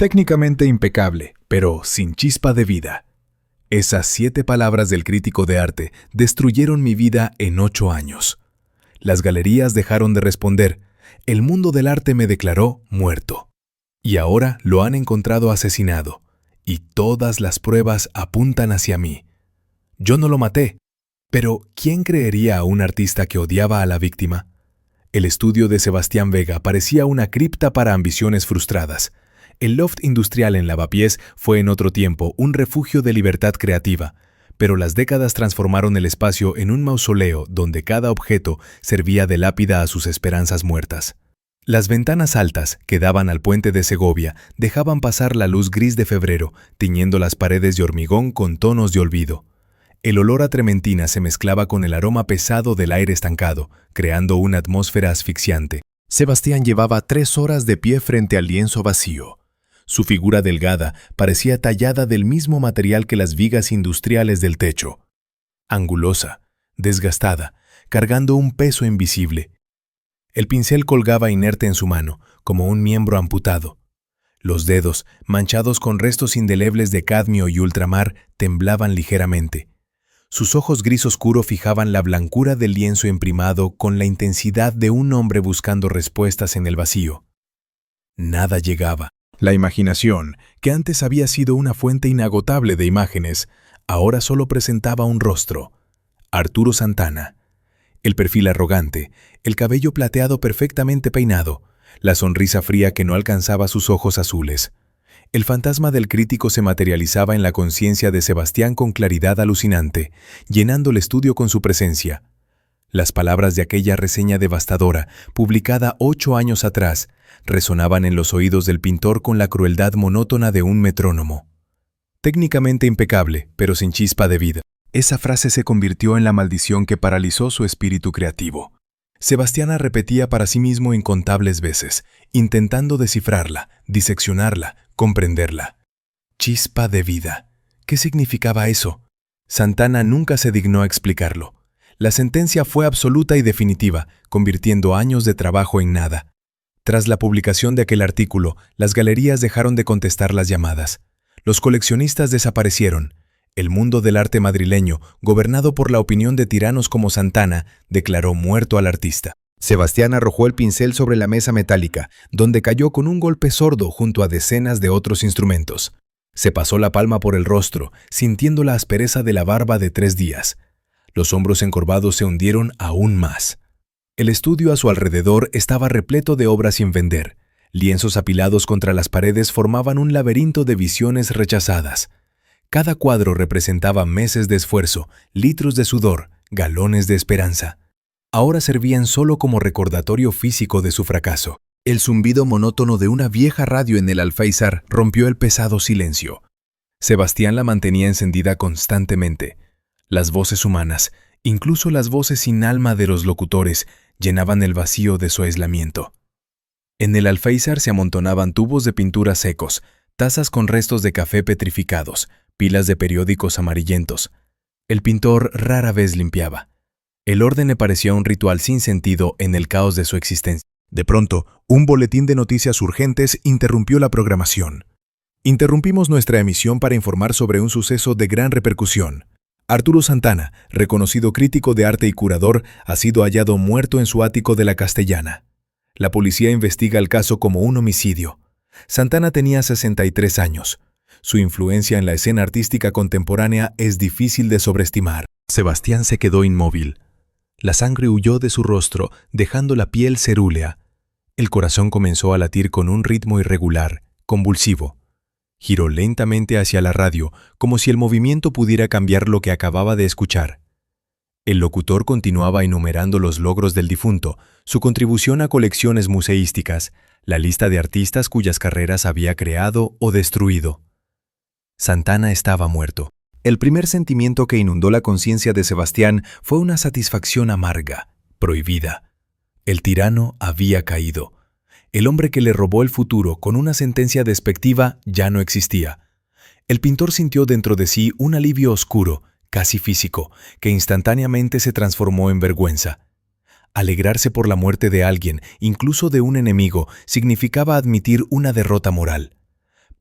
Técnicamente impecable, pero sin chispa de vida. Esas 7 palabras del crítico de arte destruyeron mi vida en 8 años. Las galerías dejaron de responder. El mundo del arte me declaró muerto. Y ahora lo han encontrado asesinado. Y todas las pruebas apuntan hacia mí. Yo no lo maté. Pero, ¿quién creería a un artista que odiaba a la víctima? El estudio de Sebastián Vega parecía una cripta para ambiciones frustradas. El loft industrial en Lavapiés fue en otro tiempo un refugio de libertad creativa, pero las décadas transformaron el espacio en un mausoleo donde cada objeto servía de lápida a sus esperanzas muertas. Las ventanas altas, que daban al puente de Segovia, dejaban pasar la luz gris de febrero, tiñendo las paredes de hormigón con tonos de olvido. El olor a trementina se mezclaba con el aroma pesado del aire estancado, creando una atmósfera asfixiante. Sebastián llevaba 3 horas de pie frente al lienzo vacío. Su figura delgada parecía tallada del mismo material que las vigas industriales del techo. Angulosa, desgastada, cargando un peso invisible. El pincel colgaba inerte en su mano, como un miembro amputado. Los dedos, manchados con restos indelebles de cadmio y ultramar, temblaban ligeramente. Sus ojos gris oscuro fijaban la blancura del lienzo imprimado con la intensidad de un hombre buscando respuestas en el vacío. Nada llegaba. La imaginación, que antes había sido una fuente inagotable de imágenes, ahora solo presentaba un rostro. Arturo Santana. El perfil arrogante, el cabello plateado perfectamente peinado, la sonrisa fría que no alcanzaba sus ojos azules. El fantasma del crítico se materializaba en la conciencia de Sebastián con claridad alucinante, llenando el estudio con su presencia. Las palabras de aquella reseña devastadora, publicada 8 años atrás, resonaban en los oídos del pintor con la crueldad monótona de un metrónomo. Técnicamente impecable, pero sin chispa de vida. Esa frase se convirtió en la maldición que paralizó su espíritu creativo. Sebastián repetía para sí mismo incontables veces, intentando descifrarla, diseccionarla, comprenderla. Chispa de vida. ¿Qué significaba eso? Santana nunca se dignó a explicarlo. La sentencia fue absoluta y definitiva, convirtiendo años de trabajo en nada. Tras la publicación de aquel artículo, las galerías dejaron de contestar las llamadas. Los coleccionistas desaparecieron. El mundo del arte madrileño, gobernado por la opinión de tiranos como Santana, declaró muerto al artista. Sebastián arrojó el pincel sobre la mesa metálica, donde cayó con un golpe sordo junto a decenas de otros instrumentos. Se pasó la palma por el rostro, sintiendo la aspereza de la barba de 3 días. Los hombros encorvados se hundieron aún más. El estudio a su alrededor estaba repleto de obras sin vender. Lienzos apilados contra las paredes formaban un laberinto de visiones rechazadas. Cada cuadro representaba meses de esfuerzo, litros de sudor, galones de esperanza. Ahora servían solo como recordatorio físico de su fracaso. El zumbido monótono de una vieja radio en el alféizar rompió el pesado silencio. Sebastián la mantenía encendida constantemente. Las voces humanas, incluso las voces sin alma de los locutores, llenaban el vacío de su aislamiento. En el alféizar se amontonaban tubos de pintura secos, tazas con restos de café petrificados, pilas de periódicos amarillentos. El pintor rara vez limpiaba. El orden le parecía un ritual sin sentido en el caos de su existencia. De pronto, un boletín de noticias urgentes interrumpió la programación. Interrumpimos nuestra emisión para informar sobre un suceso de gran repercusión. Arturo Santana, reconocido crítico de arte y curador, ha sido hallado muerto en su ático de la Castellana. La policía investiga el caso como un homicidio. Santana tenía 63 años. Su influencia en la escena artística contemporánea es difícil de sobreestimar. Sebastián se quedó inmóvil. La sangre huyó de su rostro, dejando la piel cerúlea. El corazón comenzó a latir con un ritmo irregular, convulsivo. Giró lentamente hacia la radio, como si el movimiento pudiera cambiar lo que acababa de escuchar. El locutor continuaba enumerando los logros del difunto, su contribución a colecciones museísticas, la lista de artistas cuyas carreras había creado o destruido. Santana estaba muerto. El primer sentimiento que inundó la conciencia de Sebastián fue una satisfacción amarga, prohibida. El tirano había caído. El hombre que le robó el futuro con una sentencia despectiva ya no existía. El pintor sintió dentro de sí un alivio oscuro, casi físico, que instantáneamente se transformó en vergüenza. Alegrarse por la muerte de alguien, incluso de un enemigo, significaba admitir una derrota moral.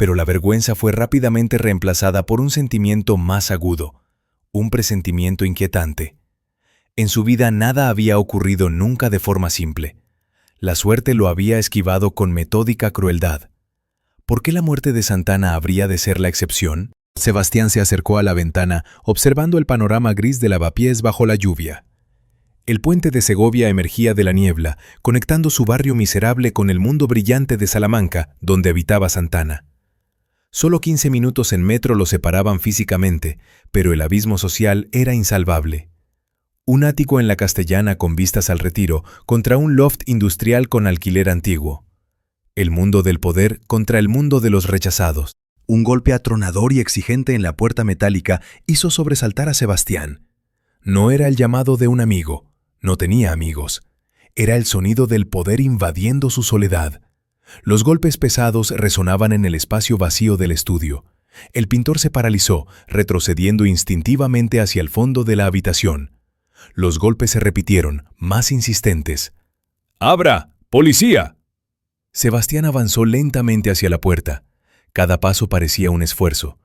pero la vergüenza fue rápidamente reemplazada por un sentimiento más agudo, un presentimiento inquietante. En su vida nada había ocurrido nunca de forma simple. La suerte lo había esquivado con metódica crueldad. ¿Por qué la muerte de Santana habría de ser la excepción? Sebastián se acercó a la ventana, observando el panorama gris de lavapiés bajo la lluvia. El puente de Segovia emergía de la niebla, conectando su barrio miserable con el mundo brillante de Salamanca, donde habitaba Santana. Solo 15 minutos en metro lo separaban físicamente, pero el abismo social era insalvable. Un ático en la Castellana con vistas al Retiro contra un loft industrial con alquiler antiguo. El mundo del poder contra el mundo de los rechazados. Un golpe atronador y exigente en la puerta metálica hizo sobresaltar a Sebastián. No era el llamado de un amigo, no tenía amigos. Era el sonido del poder invadiendo su soledad. Los golpes pesados resonaban en el espacio vacío del estudio. El pintor se paralizó, retrocediendo instintivamente hacia el fondo de la habitación. Los golpes se repitieron, más insistentes. ¡Abra! ¡Policía! Sebastián avanzó lentamente hacia la puerta. Cada paso parecía un esfuerzo.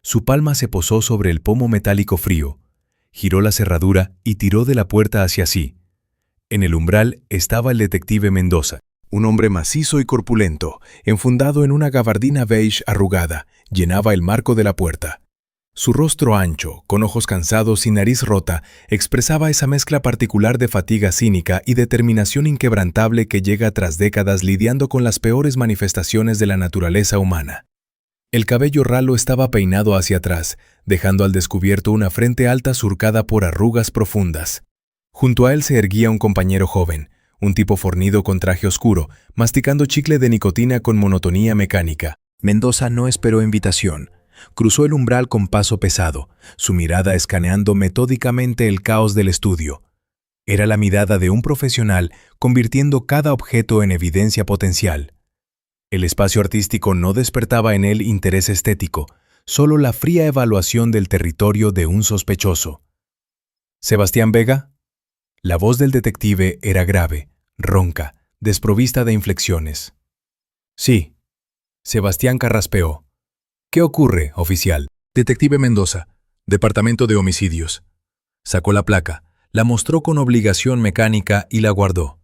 Su palma se posó sobre el pomo metálico frío. Giró la cerradura y tiró de la puerta hacia sí. En el umbral estaba el detective Mendoza, un hombre macizo y corpulento, enfundado en una gabardina beige arrugada, llenaba el marco de la puerta. Su rostro ancho, con ojos cansados y nariz rota, expresaba esa mezcla particular de fatiga cínica y determinación inquebrantable que llega tras décadas lidiando con las peores manifestaciones de la naturaleza humana. El cabello ralo estaba peinado hacia atrás, dejando al descubierto una frente alta surcada por arrugas profundas. Junto a él se erguía un compañero joven, un tipo fornido con traje oscuro, masticando chicle de nicotina con monotonía mecánica. Mendoza no esperó invitación. Cruzó el umbral con paso pesado, su mirada escaneando metódicamente el caos del estudio. Era la mirada de un profesional convirtiendo cada objeto en evidencia potencial. El espacio artístico no despertaba en él interés estético, solo la fría evaluación del territorio de un sospechoso. ¿Sebastián Vega? La voz del detective era grave, ronca, desprovista de inflexiones. Sí. Sebastián carraspeó. ¿Qué ocurre, oficial? Detective Mendoza, Departamento de Homicidios. Sacó la placa, la mostró con obligación mecánica y la guardó.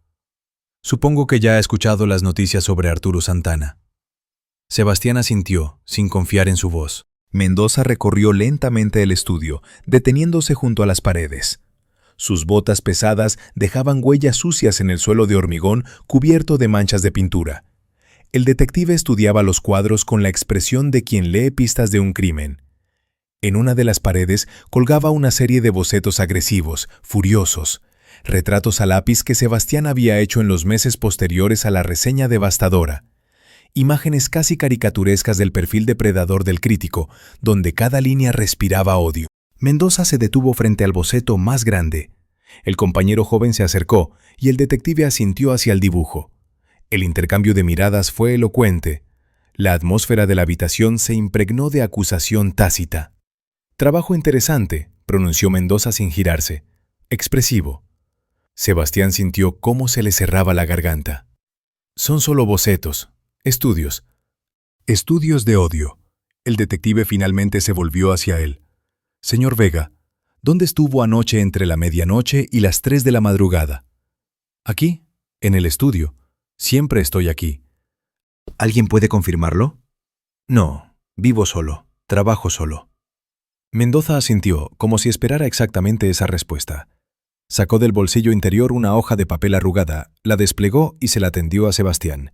Supongo que ya ha escuchado las noticias sobre Arturo Santana. Sebastián asintió, sin confiar en su voz. Mendoza recorrió lentamente el estudio, deteniéndose junto a las paredes. Sus botas pesadas dejaban huellas sucias en el suelo de hormigón cubierto de manchas de pintura. El detective estudiaba los cuadros con la expresión de quien lee pistas de un crimen. En una de las paredes colgaba una serie de bocetos agresivos, furiosos, retratos a lápiz que Sebastián había hecho en los meses posteriores a la reseña devastadora. Imágenes casi caricaturescas del perfil depredador del crítico, donde cada línea respiraba odio. Mendoza se detuvo frente al boceto más grande. El compañero joven se acercó y el detective asintió hacia el dibujo. El intercambio de miradas fue elocuente. La atmósfera de la habitación se impregnó de acusación tácita. Trabajo interesante, pronunció Mendoza sin girarse. Expresivo. Sebastián sintió cómo se le cerraba la garganta. Son solo bocetos, estudios. Estudios de odio. El detective finalmente se volvió hacia él. Señor Vega, ¿dónde estuvo anoche entre la medianoche y las 3 de la madrugada? Aquí, en el estudio. Siempre estoy aquí. ¿Alguien puede confirmarlo? No, vivo solo, trabajo solo. Mendoza asintió, como si esperara exactamente esa respuesta. Sacó del bolsillo interior una hoja de papel arrugada, la desplegó y se la tendió a Sebastián.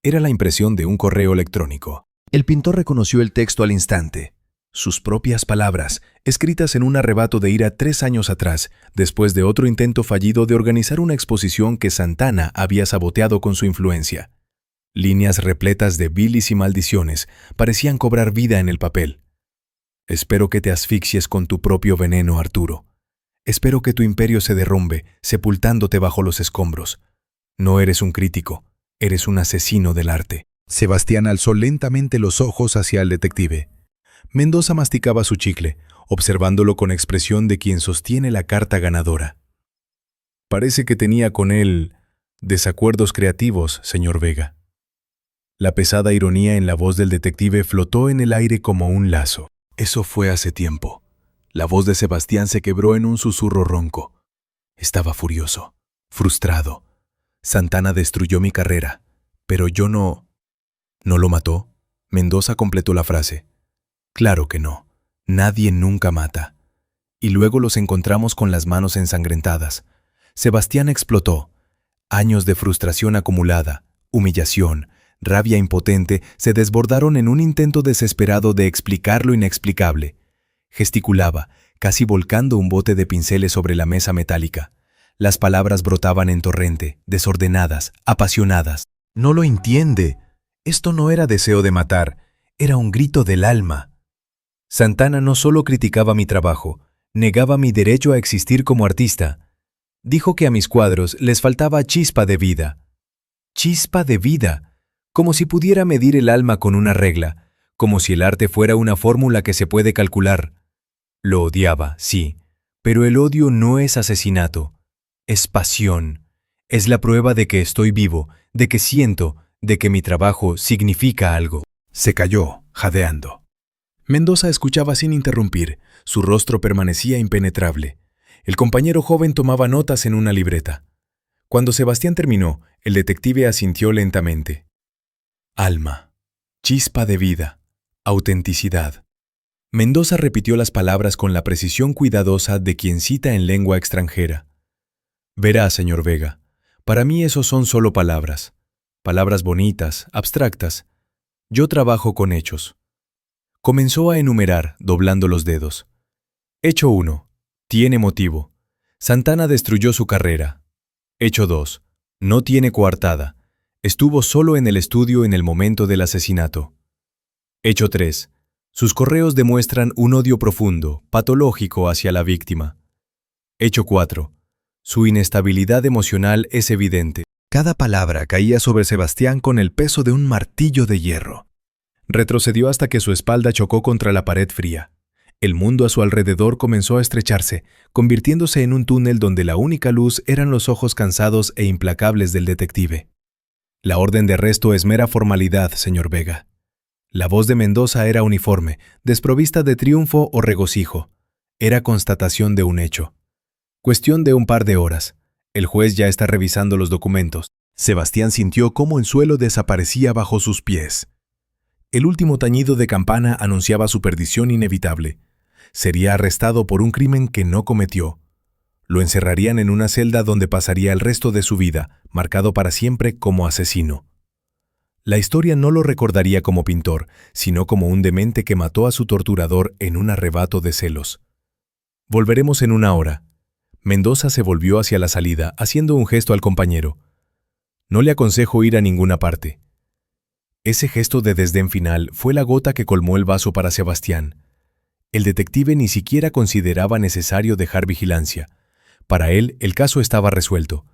Era la impresión de un correo electrónico. El pintor reconoció el texto al instante. Sus propias palabras, escritas en un arrebato de ira 3 años atrás, después de otro intento fallido de organizar una exposición que Santana había saboteado con su influencia. Líneas repletas de bilis y maldiciones parecían cobrar vida en el papel. Espero que te asfixies con tu propio veneno, Arturo. Espero que tu imperio se derrumbe, sepultándote bajo los escombros. No eres un crítico, eres un asesino del arte. Sebastián alzó lentamente los ojos hacia el detective. Mendoza masticaba su chicle, observándolo con expresión de quien sostiene la carta ganadora. Parece que tenía con él desacuerdos creativos, señor Vega. La pesada ironía en la voz del detective flotó en el aire como un lazo. Eso fue hace tiempo. La voz de Sebastián se quebró en un susurro ronco. Estaba furioso, frustrado. Santana destruyó mi carrera, pero yo no... ¿No lo mató? Mendoza completó la frase. Claro que no. Nadie nunca mata. Y luego los encontramos con las manos ensangrentadas. Sebastián explotó. Años de frustración acumulada, humillación, rabia impotente se desbordaron en un intento desesperado de explicar lo inexplicable. Gesticulaba, casi volcando un bote de pinceles sobre la mesa metálica. Las palabras brotaban en torrente, desordenadas, apasionadas. No lo entiende. Esto no era deseo de matar, era un grito del alma. Santana no solo criticaba mi trabajo, negaba mi derecho a existir como artista. Dijo que a mis cuadros les faltaba chispa de vida. Chispa de vida, como si pudiera medir el alma con una regla, como si el arte fuera una fórmula que se puede calcular. Lo odiaba, sí, pero el odio no es asesinato, es pasión. Es la prueba de que estoy vivo, de que siento, de que mi trabajo significa algo. Se calló, jadeando. Mendoza escuchaba sin interrumpir, su rostro permanecía impenetrable. El compañero joven tomaba notas en una libreta. Cuando Sebastián terminó, el detective asintió lentamente. Alma, chispa de vida, autenticidad. Mendoza repitió las palabras con la precisión cuidadosa de quien cita en lengua extranjera. Verá, señor Vega, para mí esos son solo palabras. Palabras bonitas, abstractas. Yo trabajo con hechos. Comenzó a enumerar, doblando los dedos. Hecho 1. Tiene motivo. Santana destruyó su carrera. Hecho 2. No tiene coartada. Estuvo solo en el estudio en el momento del asesinato. Hecho 3. Sus correos demuestran un odio profundo, patológico hacia la víctima. Hecho 4. Su inestabilidad emocional es evidente. Cada palabra caía sobre Sebastián con el peso de un martillo de hierro. Retrocedió hasta que su espalda chocó contra la pared fría. El mundo a su alrededor comenzó a estrecharse, convirtiéndose en un túnel donde la única luz eran los ojos cansados e implacables del detective. La orden de arresto es mera formalidad, señor Vega. La voz de Mendoza era uniforme, desprovista de triunfo o regocijo. Era constatación de un hecho. Cuestión de un par de horas. El juez ya está revisando los documentos. Sebastián sintió cómo el suelo desaparecía bajo sus pies. El último tañido de campana anunciaba su perdición inevitable. Sería arrestado por un crimen que no cometió. Lo encerrarían en una celda donde pasaría el resto de su vida, marcado para siempre como asesino. La historia no lo recordaría como pintor, sino como un demente que mató a su torturador en un arrebato de celos. Volveremos en una hora. Mendoza se volvió hacia la salida, haciendo un gesto al compañero. No le aconsejo ir a ninguna parte. Ese gesto de desdén final fue la gota que colmó el vaso para Sebastián. El detective ni siquiera consideraba necesario dejar vigilancia. Para él, el caso estaba resuelto.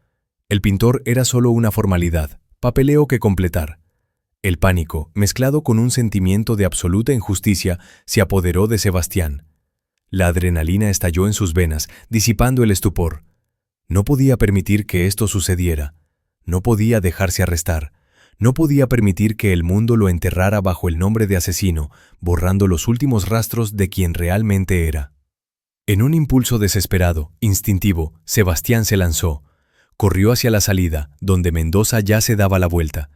El pintor era solo una formalidad, papeleo que completar. El pánico, mezclado con un sentimiento de absoluta injusticia, se apoderó de Sebastián. La adrenalina estalló en sus venas, disipando el estupor. No podía permitir que esto sucediera. No podía dejarse arrestar. No podía permitir que el mundo lo enterrara bajo el nombre de asesino, borrando los últimos rastros de quien realmente era. En un impulso desesperado, instintivo, Sebastián se lanzó. Corrió hacia la salida, donde Mendoza ya se daba la vuelta.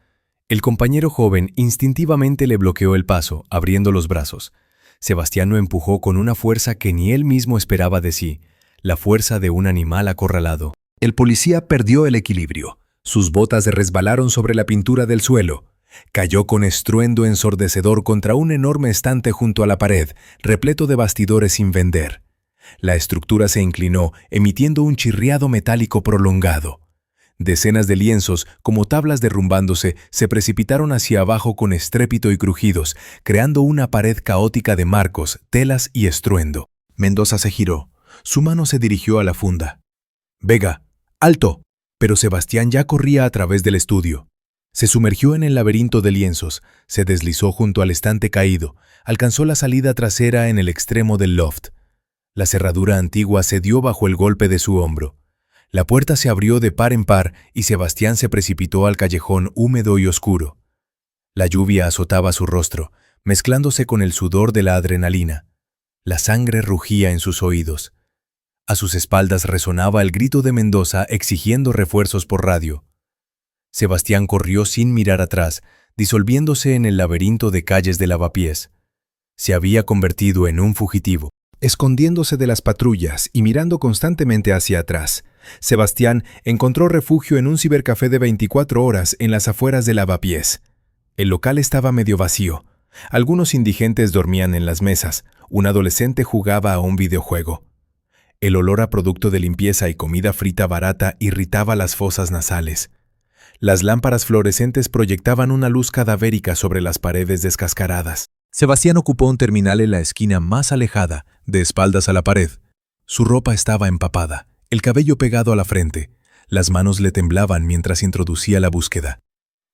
El compañero joven instintivamente le bloqueó el paso, abriendo los brazos. Sebastián lo empujó con una fuerza que ni él mismo esperaba de sí, la fuerza de un animal acorralado. El policía perdió el equilibrio. Sus botas resbalaron sobre la pintura del suelo. Cayó con estruendo ensordecedor contra un enorme estante junto a la pared, repleto de bastidores sin vender. La estructura se inclinó, emitiendo un chirriado metálico prolongado. Decenas de lienzos, como tablas derrumbándose, se precipitaron hacia abajo con estrépito y crujidos, creando una pared caótica de marcos, telas y estruendo. Mendoza se giró. Su mano se dirigió a la funda. «Vega, alto». Pero Sebastián ya corría a través del estudio. Se sumergió en el laberinto de lienzos, se deslizó junto al estante caído, alcanzó la salida trasera en el extremo del loft. La cerradura antigua cedió bajo el golpe de su hombro. La puerta se abrió de par en par y Sebastián se precipitó al callejón húmedo y oscuro. La lluvia azotaba su rostro, mezclándose con el sudor de la adrenalina. La sangre rugía en sus oídos. A sus espaldas resonaba el grito de Mendoza exigiendo refuerzos por radio. Sebastián corrió sin mirar atrás, disolviéndose en el laberinto de calles de Lavapiés. Se había convertido en un fugitivo. Escondiéndose de las patrullas y mirando constantemente hacia atrás, Sebastián encontró refugio en un cibercafé de 24 horas en las afueras de Lavapiés. El local estaba medio vacío. Algunos indigentes dormían en las mesas. Un adolescente jugaba a un videojuego. El olor a producto de limpieza y comida frita barata irritaba las fosas nasales. Las lámparas fluorescentes proyectaban una luz cadavérica sobre las paredes descascaradas. Sebastián ocupó un terminal en la esquina más alejada, de espaldas a la pared. Su ropa estaba empapada, el cabello pegado a la frente. Las manos le temblaban mientras introducía la búsqueda.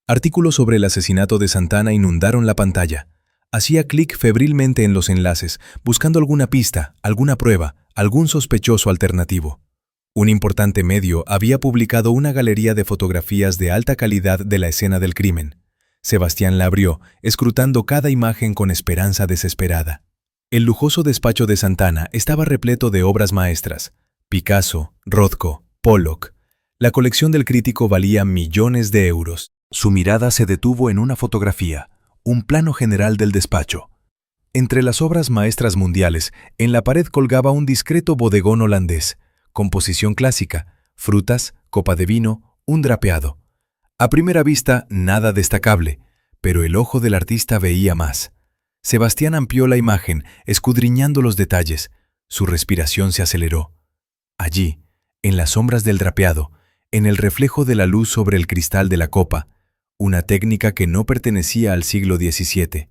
Artículos sobre el asesinato de Santana inundaron la pantalla. Hacía clic febrilmente en los enlaces, buscando alguna pista, alguna prueba, algún sospechoso alternativo. Un importante medio había publicado una galería de fotografías de alta calidad de la escena del crimen. Sebastián la abrió, escrutando cada imagen con esperanza desesperada. El lujoso despacho de Santana estaba repleto de obras maestras. Picasso, Rothko, Pollock. La colección del crítico valía millones de euros. Su mirada se detuvo en una fotografía, un plano general del despacho. Entre las obras maestras mundiales, en la pared colgaba un discreto bodegón holandés, composición clásica, frutas, copa de vino, un drapeado. A primera vista, nada destacable, pero el ojo del artista veía más. Sebastián amplió la imagen, escudriñando los detalles. Su respiración se aceleró. Allí, en las sombras del drapeado, en el reflejo de la luz sobre el cristal de la copa, una técnica que no pertenecía al siglo XVII.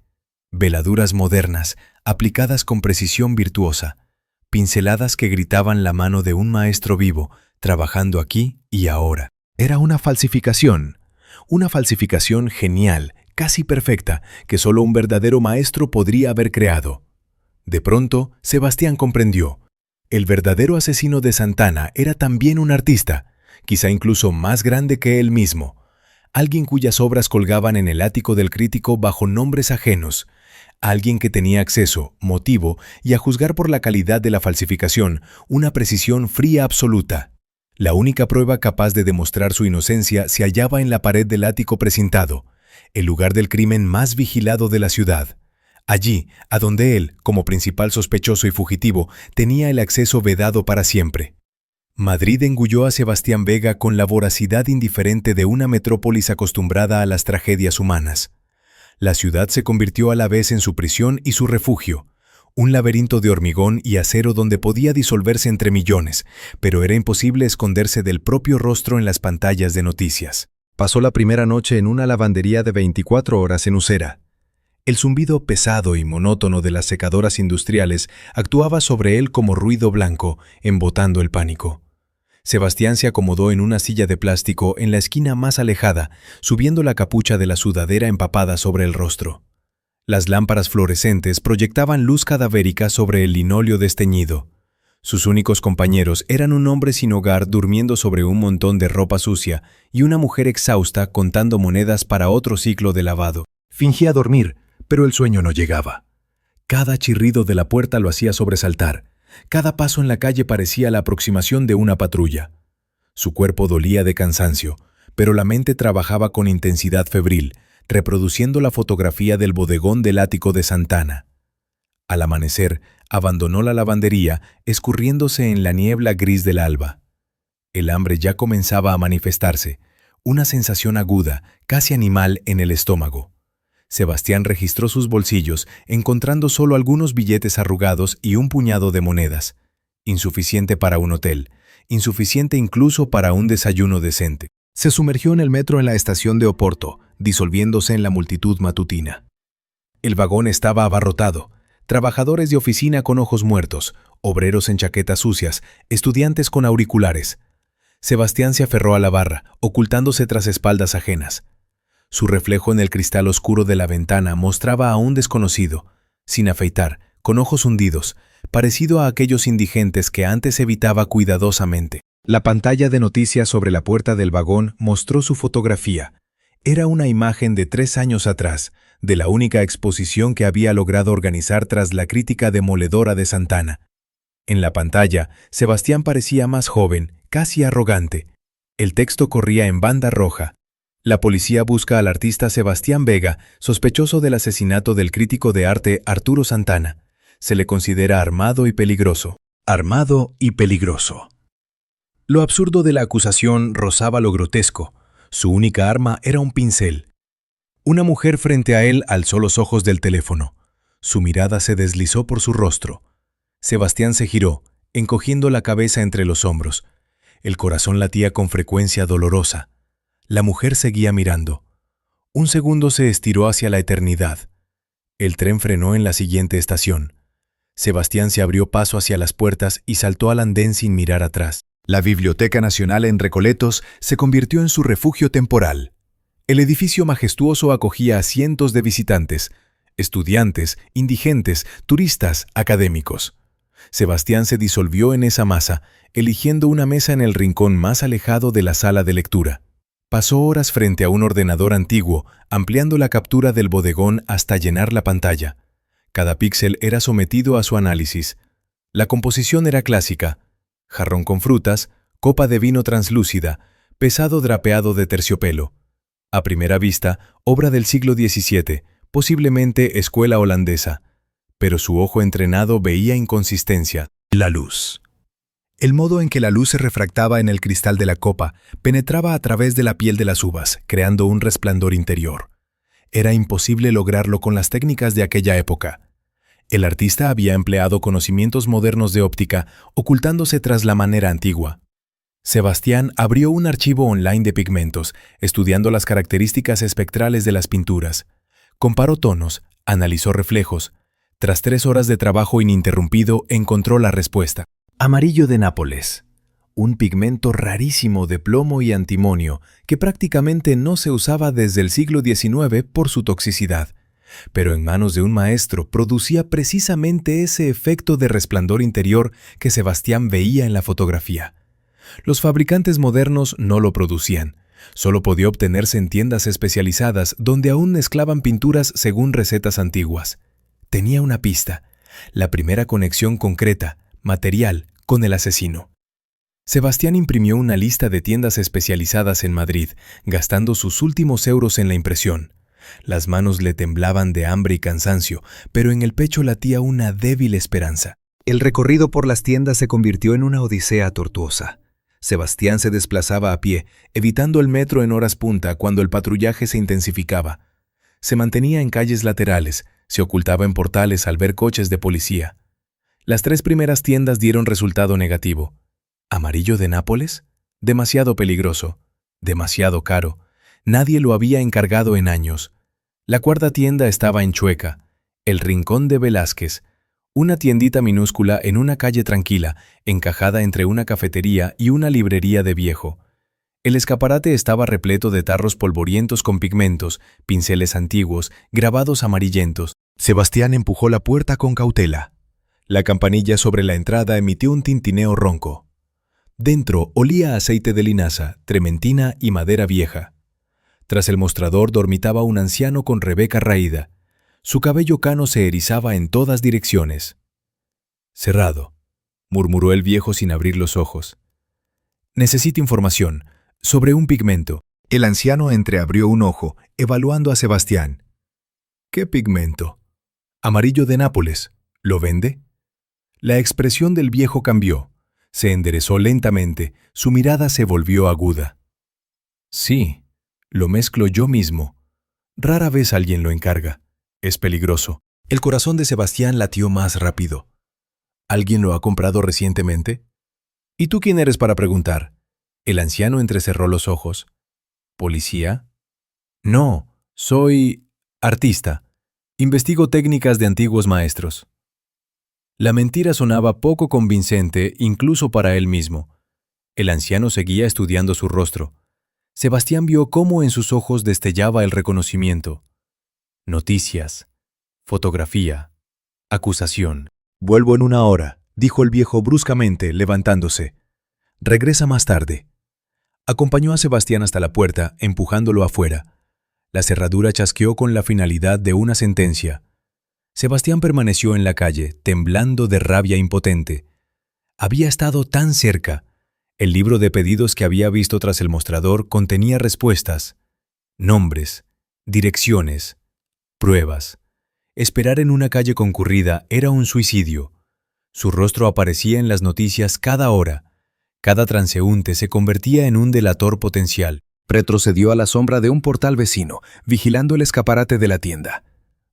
Veladuras modernas, aplicadas con precisión virtuosa, pinceladas que gritaban la mano de un maestro vivo, trabajando aquí y ahora. Era una falsificación genial, casi perfecta, que solo un verdadero maestro podría haber creado. De pronto, Sebastián comprendió. El verdadero asesino de Santana era también un artista, quizá incluso más grande que él mismo. Alguien cuyas obras colgaban en el ático del crítico bajo nombres ajenos. Alguien que tenía acceso, motivo y, a juzgar por la calidad de la falsificación, una precisión fría absoluta. La única prueba capaz de demostrar su inocencia se hallaba en la pared del ático precintado, el lugar del crimen más vigilado de la ciudad. Allí, a donde él, como principal sospechoso y fugitivo, tenía el acceso vedado para siempre. Madrid engulló a Sebastián Vega con la voracidad indiferente de una metrópolis acostumbrada a las tragedias humanas. La ciudad se convirtió a la vez en su prisión y su refugio, un laberinto de hormigón y acero donde podía disolverse entre millones, pero era imposible esconderse del propio rostro en las pantallas de noticias. Pasó la primera noche en una lavandería de 24 horas en Usera. El zumbido pesado y monótono de las secadoras industriales actuaba sobre él como ruido blanco, embotando el pánico. Sebastián se acomodó en una silla de plástico en la esquina más alejada, subiendo la capucha de la sudadera empapada sobre el rostro. Las lámparas fluorescentes proyectaban luz cadavérica sobre el linóleo desteñido. Sus únicos compañeros eran un hombre sin hogar durmiendo sobre un montón de ropa sucia y una mujer exhausta contando monedas para otro ciclo de lavado. Fingía dormir, pero el sueño no llegaba. Cada chirrido de la puerta lo hacía sobresaltar. Cada paso en la calle parecía la aproximación de una patrulla. Su cuerpo dolía de cansancio, pero la mente trabajaba con intensidad febril, reproduciendo la fotografía del bodegón del ático de Santana. Al amanecer, abandonó la lavandería, escurriéndose en la niebla gris del alba. El hambre ya comenzaba a manifestarse, una sensación aguda, casi animal, en el estómago. Sebastián registró sus bolsillos, encontrando solo algunos billetes arrugados y un puñado de monedas. Insuficiente para un hotel, insuficiente incluso para un desayuno decente. Se sumergió en el metro en la estación de Oporto, disolviéndose en la multitud matutina. El vagón estaba abarrotado. Trabajadores de oficina con ojos muertos, obreros en chaquetas sucias, estudiantes con auriculares. Sebastián se aferró a la barra, ocultándose tras espaldas ajenas. Su reflejo en el cristal oscuro de la ventana mostraba a un desconocido, sin afeitar, con ojos hundidos, parecido a aquellos indigentes que antes evitaba cuidadosamente. La pantalla de noticias sobre la puerta del vagón mostró su fotografía. Era una imagen de 3 años atrás, de la única exposición que había logrado organizar tras la crítica demoledora de Santana. En la pantalla, Sebastián parecía más joven, casi arrogante. El texto corría en banda roja. La policía busca al artista Sebastián Vega, sospechoso del asesinato del crítico de arte Arturo Santana. Se le considera armado y peligroso. Armado y peligroso. Lo absurdo de la acusación rozaba lo grotesco. Su única arma era un pincel. Una mujer frente a él alzó los ojos del teléfono. Su mirada se deslizó por su rostro. Sebastián se giró, encogiendo la cabeza entre los hombros. El corazón latía con frecuencia dolorosa. La mujer seguía mirando. Un segundo se estiró hacia la eternidad. El tren frenó en la siguiente estación. Sebastián se abrió paso hacia las puertas y saltó al andén sin mirar atrás. La Biblioteca Nacional en Recoletos se convirtió en su refugio temporal. El edificio majestuoso acogía a cientos de visitantes, estudiantes, indigentes, turistas, académicos. Sebastián se disolvió en esa masa, eligiendo una mesa en el rincón más alejado de la sala de lectura. Pasó horas frente a un ordenador antiguo, ampliando la captura del bodegón hasta llenar la pantalla. Cada píxel era sometido a su análisis. La composición era clásica: jarrón con frutas, copa de vino translúcida, pesado drapeado de terciopelo. A primera vista, obra del siglo XVII, posiblemente escuela holandesa. Pero su ojo entrenado veía inconsistencia. La luz. El modo en que la luz se refractaba en el cristal de la copa penetraba a través de la piel de las uvas, creando un resplandor interior. Era imposible lograrlo con las técnicas de aquella época. El artista había empleado conocimientos modernos de óptica, ocultándose tras la manera antigua. Sebastián abrió un archivo online de pigmentos, estudiando las características espectrales de las pinturas. Comparó tonos, analizó reflejos. Tras 3 horas de trabajo ininterrumpido, encontró la respuesta. Amarillo de Nápoles. Un pigmento rarísimo de plomo y antimonio que prácticamente no se usaba desde el siglo XIX por su toxicidad. Pero en manos de un maestro producía precisamente ese efecto de resplandor interior que Sebastián veía en la fotografía. Los fabricantes modernos no lo producían. Solo podía obtenerse en tiendas especializadas donde aún mezclaban pinturas según recetas antiguas. Tenía una pista, la primera conexión concreta, material, con el asesino. Sebastián imprimió una lista de tiendas especializadas en Madrid, gastando sus últimos euros en la impresión. Las manos le temblaban de hambre y cansancio, pero en el pecho latía una débil esperanza. El recorrido por las tiendas se convirtió en una odisea tortuosa. Sebastián se desplazaba a pie, evitando el metro en horas punta cuando el patrullaje se intensificaba. Se mantenía en calles laterales, se ocultaba en portales al ver coches de policía. Las 3 primeras tiendas dieron resultado negativo. ¿Amarillo de Nápoles? Demasiado peligroso. Demasiado caro. Nadie lo había encargado en años. La 4ª tienda estaba en Chueca, el Rincón de Velázquez, una tiendita minúscula en una calle tranquila, encajada entre una cafetería y una librería de viejo. El escaparate estaba repleto de tarros polvorientos con pigmentos, pinceles antiguos, grabados amarillentos. Sebastián empujó la puerta con cautela. La campanilla sobre la entrada emitió un tintineo ronco. Dentro olía a aceite de linaza, trementina y madera vieja. Tras el mostrador dormitaba un anciano con Rebeca raída. Su cabello cano se erizaba en todas direcciones. «Cerrado», murmuró el viejo sin abrir los ojos. «Necesito información sobre un pigmento». El anciano entreabrió un ojo, evaluando a Sebastián. «¿Qué pigmento?» «Amarillo de Nápoles. ¿Lo vende?» La expresión del viejo cambió. Se enderezó lentamente, su mirada se volvió aguda. «Sí, lo mezclo yo mismo. Rara vez alguien lo encarga. Es peligroso». El corazón de Sebastián latió más rápido. ¿Alguien lo ha comprado recientemente? ¿Y tú quién eres para preguntar? El anciano entrecerró los ojos. ¿Policía? No, soy artista. Investigo técnicas de antiguos maestros. La mentira sonaba poco convincente incluso para él mismo. El anciano seguía estudiando su rostro. Sebastián vio cómo en sus ojos destellaba el reconocimiento. Noticias, fotografía, acusación. «Vuelvo en 1 hora», dijo el viejo bruscamente, levantándose. «Regresa más tarde». Acompañó a Sebastián hasta la puerta, empujándolo afuera. La cerradura chasqueó con la finalidad de una sentencia. Sebastián permaneció en la calle, temblando de rabia impotente. Había estado tan cerca. El libro de pedidos que había visto tras el mostrador contenía respuestas, nombres, direcciones, pruebas. Esperar en una calle concurrida era un suicidio. Su rostro aparecía en las noticias cada hora. Cada transeúnte se convertía en un delator potencial. Retrocedió a la sombra de un portal vecino, vigilando el escaparate de la tienda.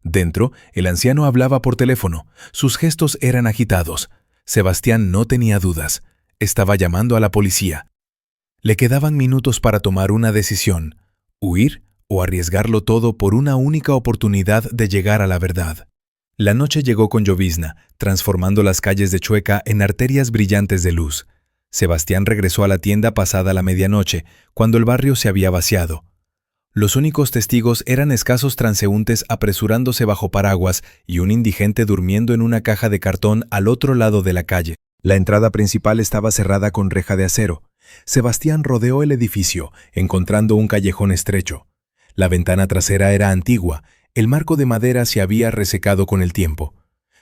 Dentro, el anciano hablaba por teléfono. Sus gestos eran agitados. Sebastián no tenía dudas. Estaba llamando a la policía. Le quedaban minutos para tomar una decisión: huir o arriesgarlo todo por una única oportunidad de llegar a la verdad. La noche llegó con llovizna, transformando las calles de Chueca en arterias brillantes de luz. Sebastián regresó a la tienda pasada la medianoche, cuando el barrio se había vaciado. Los únicos testigos eran escasos transeúntes apresurándose bajo paraguas y un indigente durmiendo en una caja de cartón al otro lado de la calle. La entrada principal estaba cerrada con reja de acero. Sebastián rodeó el edificio, encontrando un callejón estrecho. La ventana trasera era antigua, el marco de madera se había resecado con el tiempo.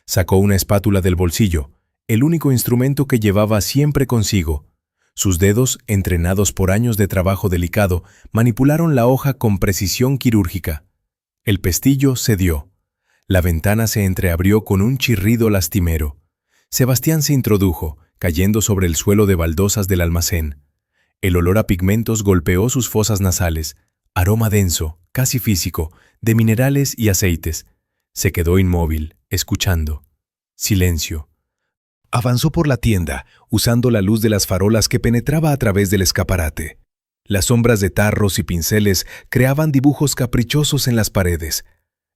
Sacó una espátula del bolsillo, el único instrumento que llevaba siempre consigo. Sus dedos, entrenados por años de trabajo delicado, manipularon la hoja con precisión quirúrgica. El pestillo cedió. La ventana se entreabrió con un chirrido lastimero. Sebastián se introdujo, cayendo sobre el suelo de baldosas del almacén. El olor a pigmentos golpeó sus fosas nasales, aroma denso, casi físico, de minerales y aceites. Se quedó inmóvil, escuchando. Silencio. Avanzó por la tienda, usando la luz de las farolas que penetraba a través del escaparate. Las sombras de tarros y pinceles creaban dibujos caprichosos en las paredes.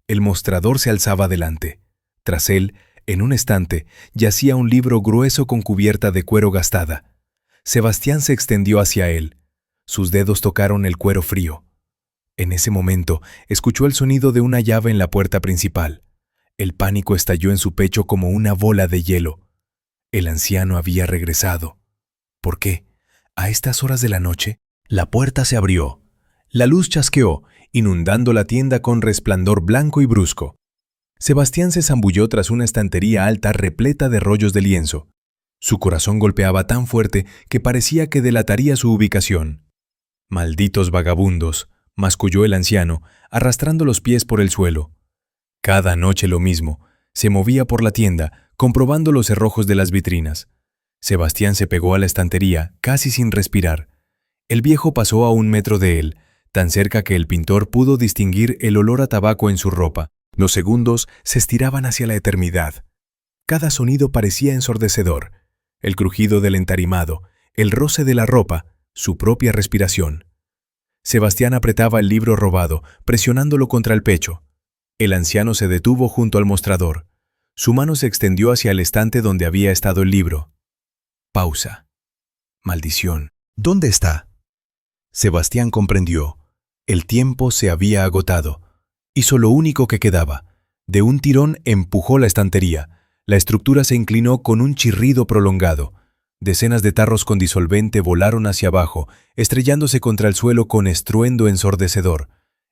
El mostrador se alzaba delante. Tras él, en un estante, yacía un libro grueso con cubierta de cuero gastada. Sebastián se extendió hacia él. Sus dedos tocaron el cuero frío. En ese momento, escuchó el sonido de una llave en la puerta principal. El pánico estalló en su pecho como una bola de hielo. El anciano había regresado. ¿Por qué? ¿A estas horas de la noche? La puerta se abrió. La luz chasqueó, inundando la tienda con resplandor blanco y brusco. Sebastián se zambulló tras una estantería alta repleta de rollos de lienzo. Su corazón golpeaba tan fuerte que parecía que delataría su ubicación. «Malditos vagabundos», masculló el anciano, arrastrando los pies por el suelo. Cada noche lo mismo. Se movía por la tienda, comprobando los cerrojos de las vitrinas. Sebastián se pegó a la estantería, casi sin respirar. El viejo pasó a 1 metro de él, tan cerca que el pintor pudo distinguir el olor a tabaco en su ropa. Los segundos se estiraban hacia la eternidad. Cada sonido parecía ensordecedor. El crujido del entarimado, el roce de la ropa, su propia respiración. Sebastián apretaba el libro robado, presionándolo contra el pecho. El anciano se detuvo junto al mostrador. Su mano se extendió hacia el estante donde había estado el libro. Pausa. Maldición. ¿Dónde está? Sebastián comprendió. El tiempo se había agotado. Hizo lo único que quedaba. De un tirón empujó la estantería. La estructura se inclinó con un chirrido prolongado. Decenas de tarros con disolvente volaron hacia abajo, estrellándose contra el suelo con estruendo ensordecedor.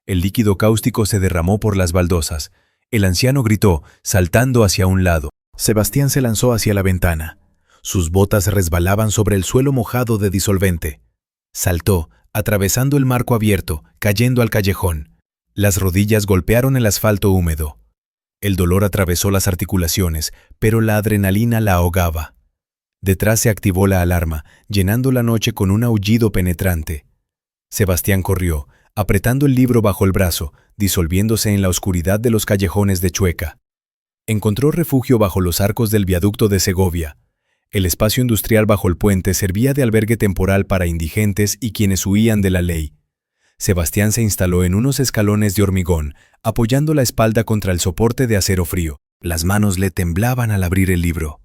El líquido cáustico se derramó por las baldosas. El anciano gritó, saltando hacia un lado. Sebastián se lanzó hacia la ventana. Sus botas resbalaban sobre el suelo mojado de disolvente. Saltó, atravesando el marco abierto, cayendo al callejón. Las rodillas golpearon el asfalto húmedo. El dolor atravesó las articulaciones, pero la adrenalina la ahogaba. Detrás se activó la alarma, llenando la noche con un aullido penetrante. Sebastián corrió, apretando el libro bajo el brazo, disolviéndose en la oscuridad de los callejones de Chueca. Encontró refugio bajo los arcos del viaducto de Segovia. El espacio industrial bajo el puente servía de albergue temporal para indigentes y quienes huían de la ley. Sebastián se instaló en unos escalones de hormigón, apoyando la espalda contra el soporte de acero frío. Las manos le temblaban al abrir el libro.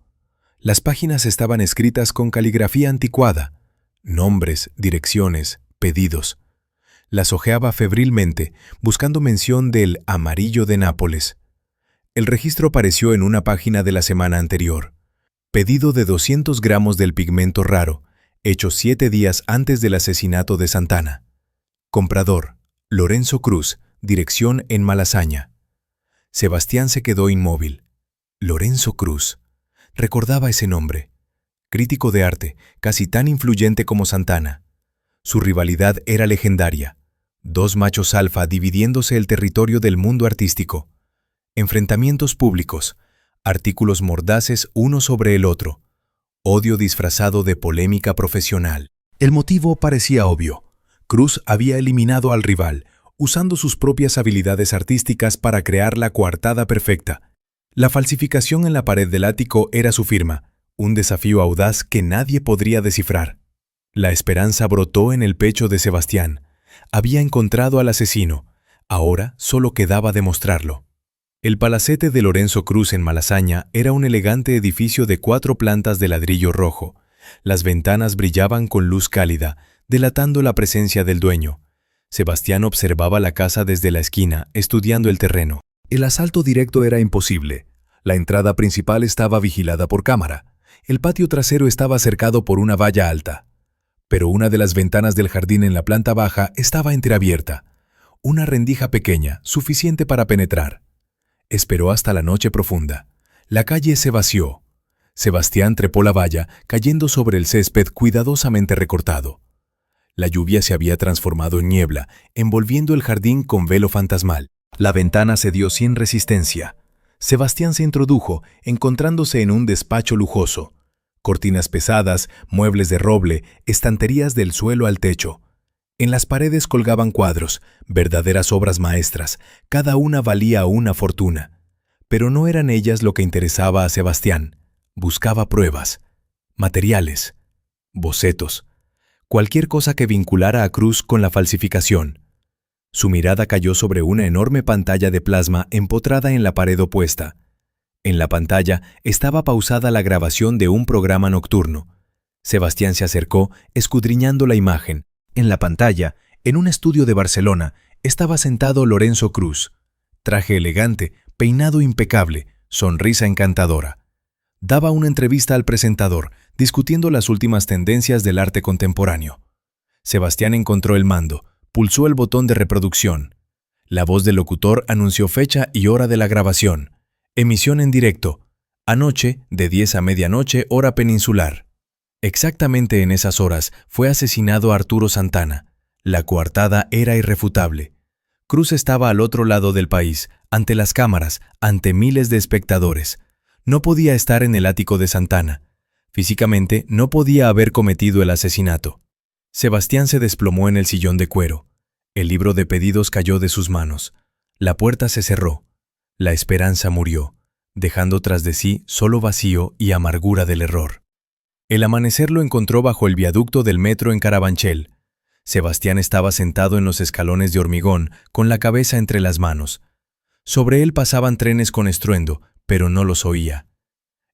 Las páginas estaban escritas con caligrafía anticuada. Nombres, direcciones, pedidos. Las hojeaba febrilmente, buscando mención del amarillo de Nápoles. El registro apareció en una página de la semana anterior. Pedido de 200 gramos del pigmento raro, hecho 7 días antes del asesinato de Santana. Comprador, Lorenzo Cruz, dirección en Malasaña. Sebastián se quedó inmóvil. Lorenzo Cruz. Recordaba ese nombre. Crítico de arte, casi tan influyente como Santana. Su rivalidad era legendaria. Dos machos alfa dividiéndose el territorio del mundo artístico. Enfrentamientos públicos, artículos mordaces uno sobre el otro. Odio disfrazado de polémica profesional. El motivo parecía obvio. Cruz había eliminado al rival, usando sus propias habilidades artísticas para crear la coartada perfecta. La falsificación en la pared del ático era su firma, un desafío audaz que nadie podría descifrar. La esperanza brotó en el pecho de Sebastián. Había encontrado al asesino. Ahora solo quedaba demostrarlo. El palacete de Lorenzo Cruz en Malasaña era un elegante edificio de 4 plantas de ladrillo rojo. Las ventanas brillaban con luz cálida, delatando la presencia del dueño. Sebastián observaba la casa desde la esquina, estudiando el terreno. El asalto directo era imposible. La entrada principal estaba vigilada por cámara. El patio trasero estaba cercado por una valla alta. Pero una de las ventanas del jardín en la planta baja estaba entreabierta. Una rendija pequeña, suficiente para penetrar. Esperó hasta la noche profunda. La calle se vació. Sebastián trepó la valla, cayendo sobre el césped cuidadosamente recortado. La lluvia se había transformado en niebla, envolviendo el jardín con velo fantasmal. La ventana cedió sin resistencia. Sebastián se introdujo, encontrándose en un despacho lujoso. Cortinas pesadas, muebles de roble, estanterías del suelo al techo. En las paredes colgaban cuadros, verdaderas obras maestras. Cada una valía una fortuna. Pero no eran ellas lo que interesaba a Sebastián. Buscaba pruebas, materiales, bocetos, cualquier cosa que vinculara a Cruz con la falsificación. Su mirada cayó sobre una enorme pantalla de plasma empotrada en la pared opuesta. En la pantalla estaba pausada la grabación de un programa nocturno. Sebastián se acercó, escudriñando la imagen. En la pantalla, en un estudio de Barcelona, estaba sentado Lorenzo Cruz. Traje elegante, peinado impecable, sonrisa encantadora. Daba una entrevista al presentador, discutiendo las últimas tendencias del arte contemporáneo. Sebastián encontró el mando, pulsó el botón de reproducción. La voz del locutor anunció fecha y hora de la grabación. Emisión en directo. Anoche, de 10 a medianoche, hora peninsular. Exactamente en esas horas fue asesinado Arturo Santana. La coartada era irrefutable. Cruz estaba al otro lado del país, ante las cámaras, ante miles de espectadores. No podía estar en el ático de Santana. Físicamente no podía haber cometido el asesinato. Sebastián se desplomó en el sillón de cuero. El libro de pedidos cayó de sus manos. La puerta se cerró. La esperanza murió, dejando tras de sí solo vacío y amargura del error. El amanecer lo encontró bajo el viaducto del metro en Carabanchel. Sebastián estaba sentado en los escalones de hormigón, con la cabeza entre las manos. Sobre él pasaban trenes con estruendo, pero no los oía.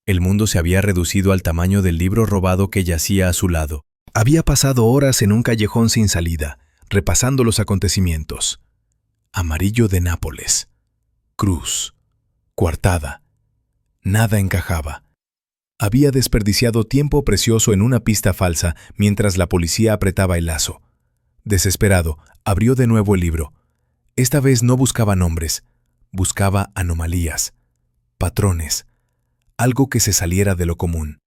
El mundo se había reducido al tamaño del libro robado que yacía a su lado. Había pasado horas en un callejón sin salida, repasando los acontecimientos. Amarillo de Nápoles. Cruz. Coartada. Nada encajaba. Había desperdiciado tiempo precioso en una pista falsa mientras la policía apretaba el lazo. Desesperado, abrió de nuevo el libro. Esta vez no buscaba nombres, buscaba anomalías, patrones, algo que se saliera de lo común.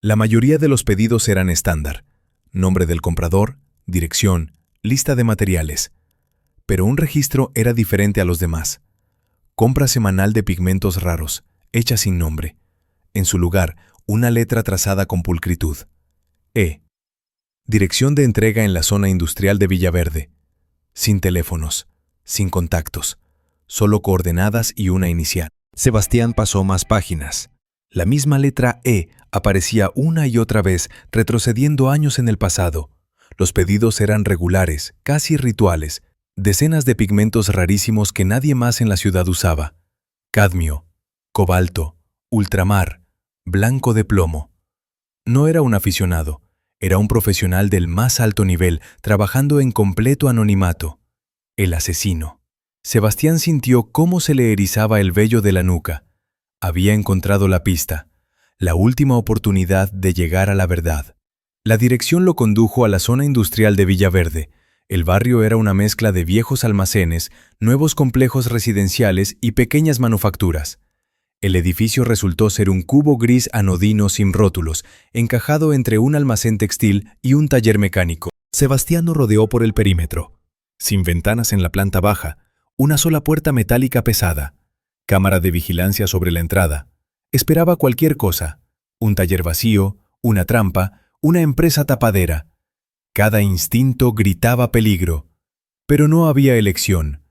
La mayoría de los pedidos eran estándar: nombre del comprador, dirección, lista de materiales. Pero un registro era diferente a los demás. Compra semanal de pigmentos raros, hecha sin nombre. En su lugar, una letra trazada con pulcritud. E. Dirección de entrega en la zona industrial de Villaverde. Sin teléfonos, sin contactos, solo coordenadas y una inicial. Sebastián pasó más páginas. La misma letra E aparecía una y otra vez, retrocediendo años en el pasado. Los pedidos eran regulares, casi rituales. Decenas de pigmentos rarísimos que nadie más en la ciudad usaba. Cadmio, cobalto, ultramar, blanco de plomo. No era un aficionado, era un profesional del más alto nivel, trabajando en completo anonimato. El asesino. Sebastián sintió cómo se le erizaba el vello de la nuca. Había encontrado la pista, la última oportunidad de llegar a la verdad. La dirección lo condujo a la zona industrial de Villaverde. El barrio era una mezcla de viejos almacenes, nuevos complejos residenciales y pequeñas manufacturas. El edificio resultó ser un cubo gris anodino sin rótulos, encajado entre un almacén textil y un taller mecánico. Sebastián lo rodeó por el perímetro. Sin ventanas en la planta baja, una sola puerta metálica pesada, cámara de vigilancia sobre la entrada. Esperaba cualquier cosa: un taller vacío, una trampa, una empresa tapadera. Cada instinto gritaba peligro, pero no había elección.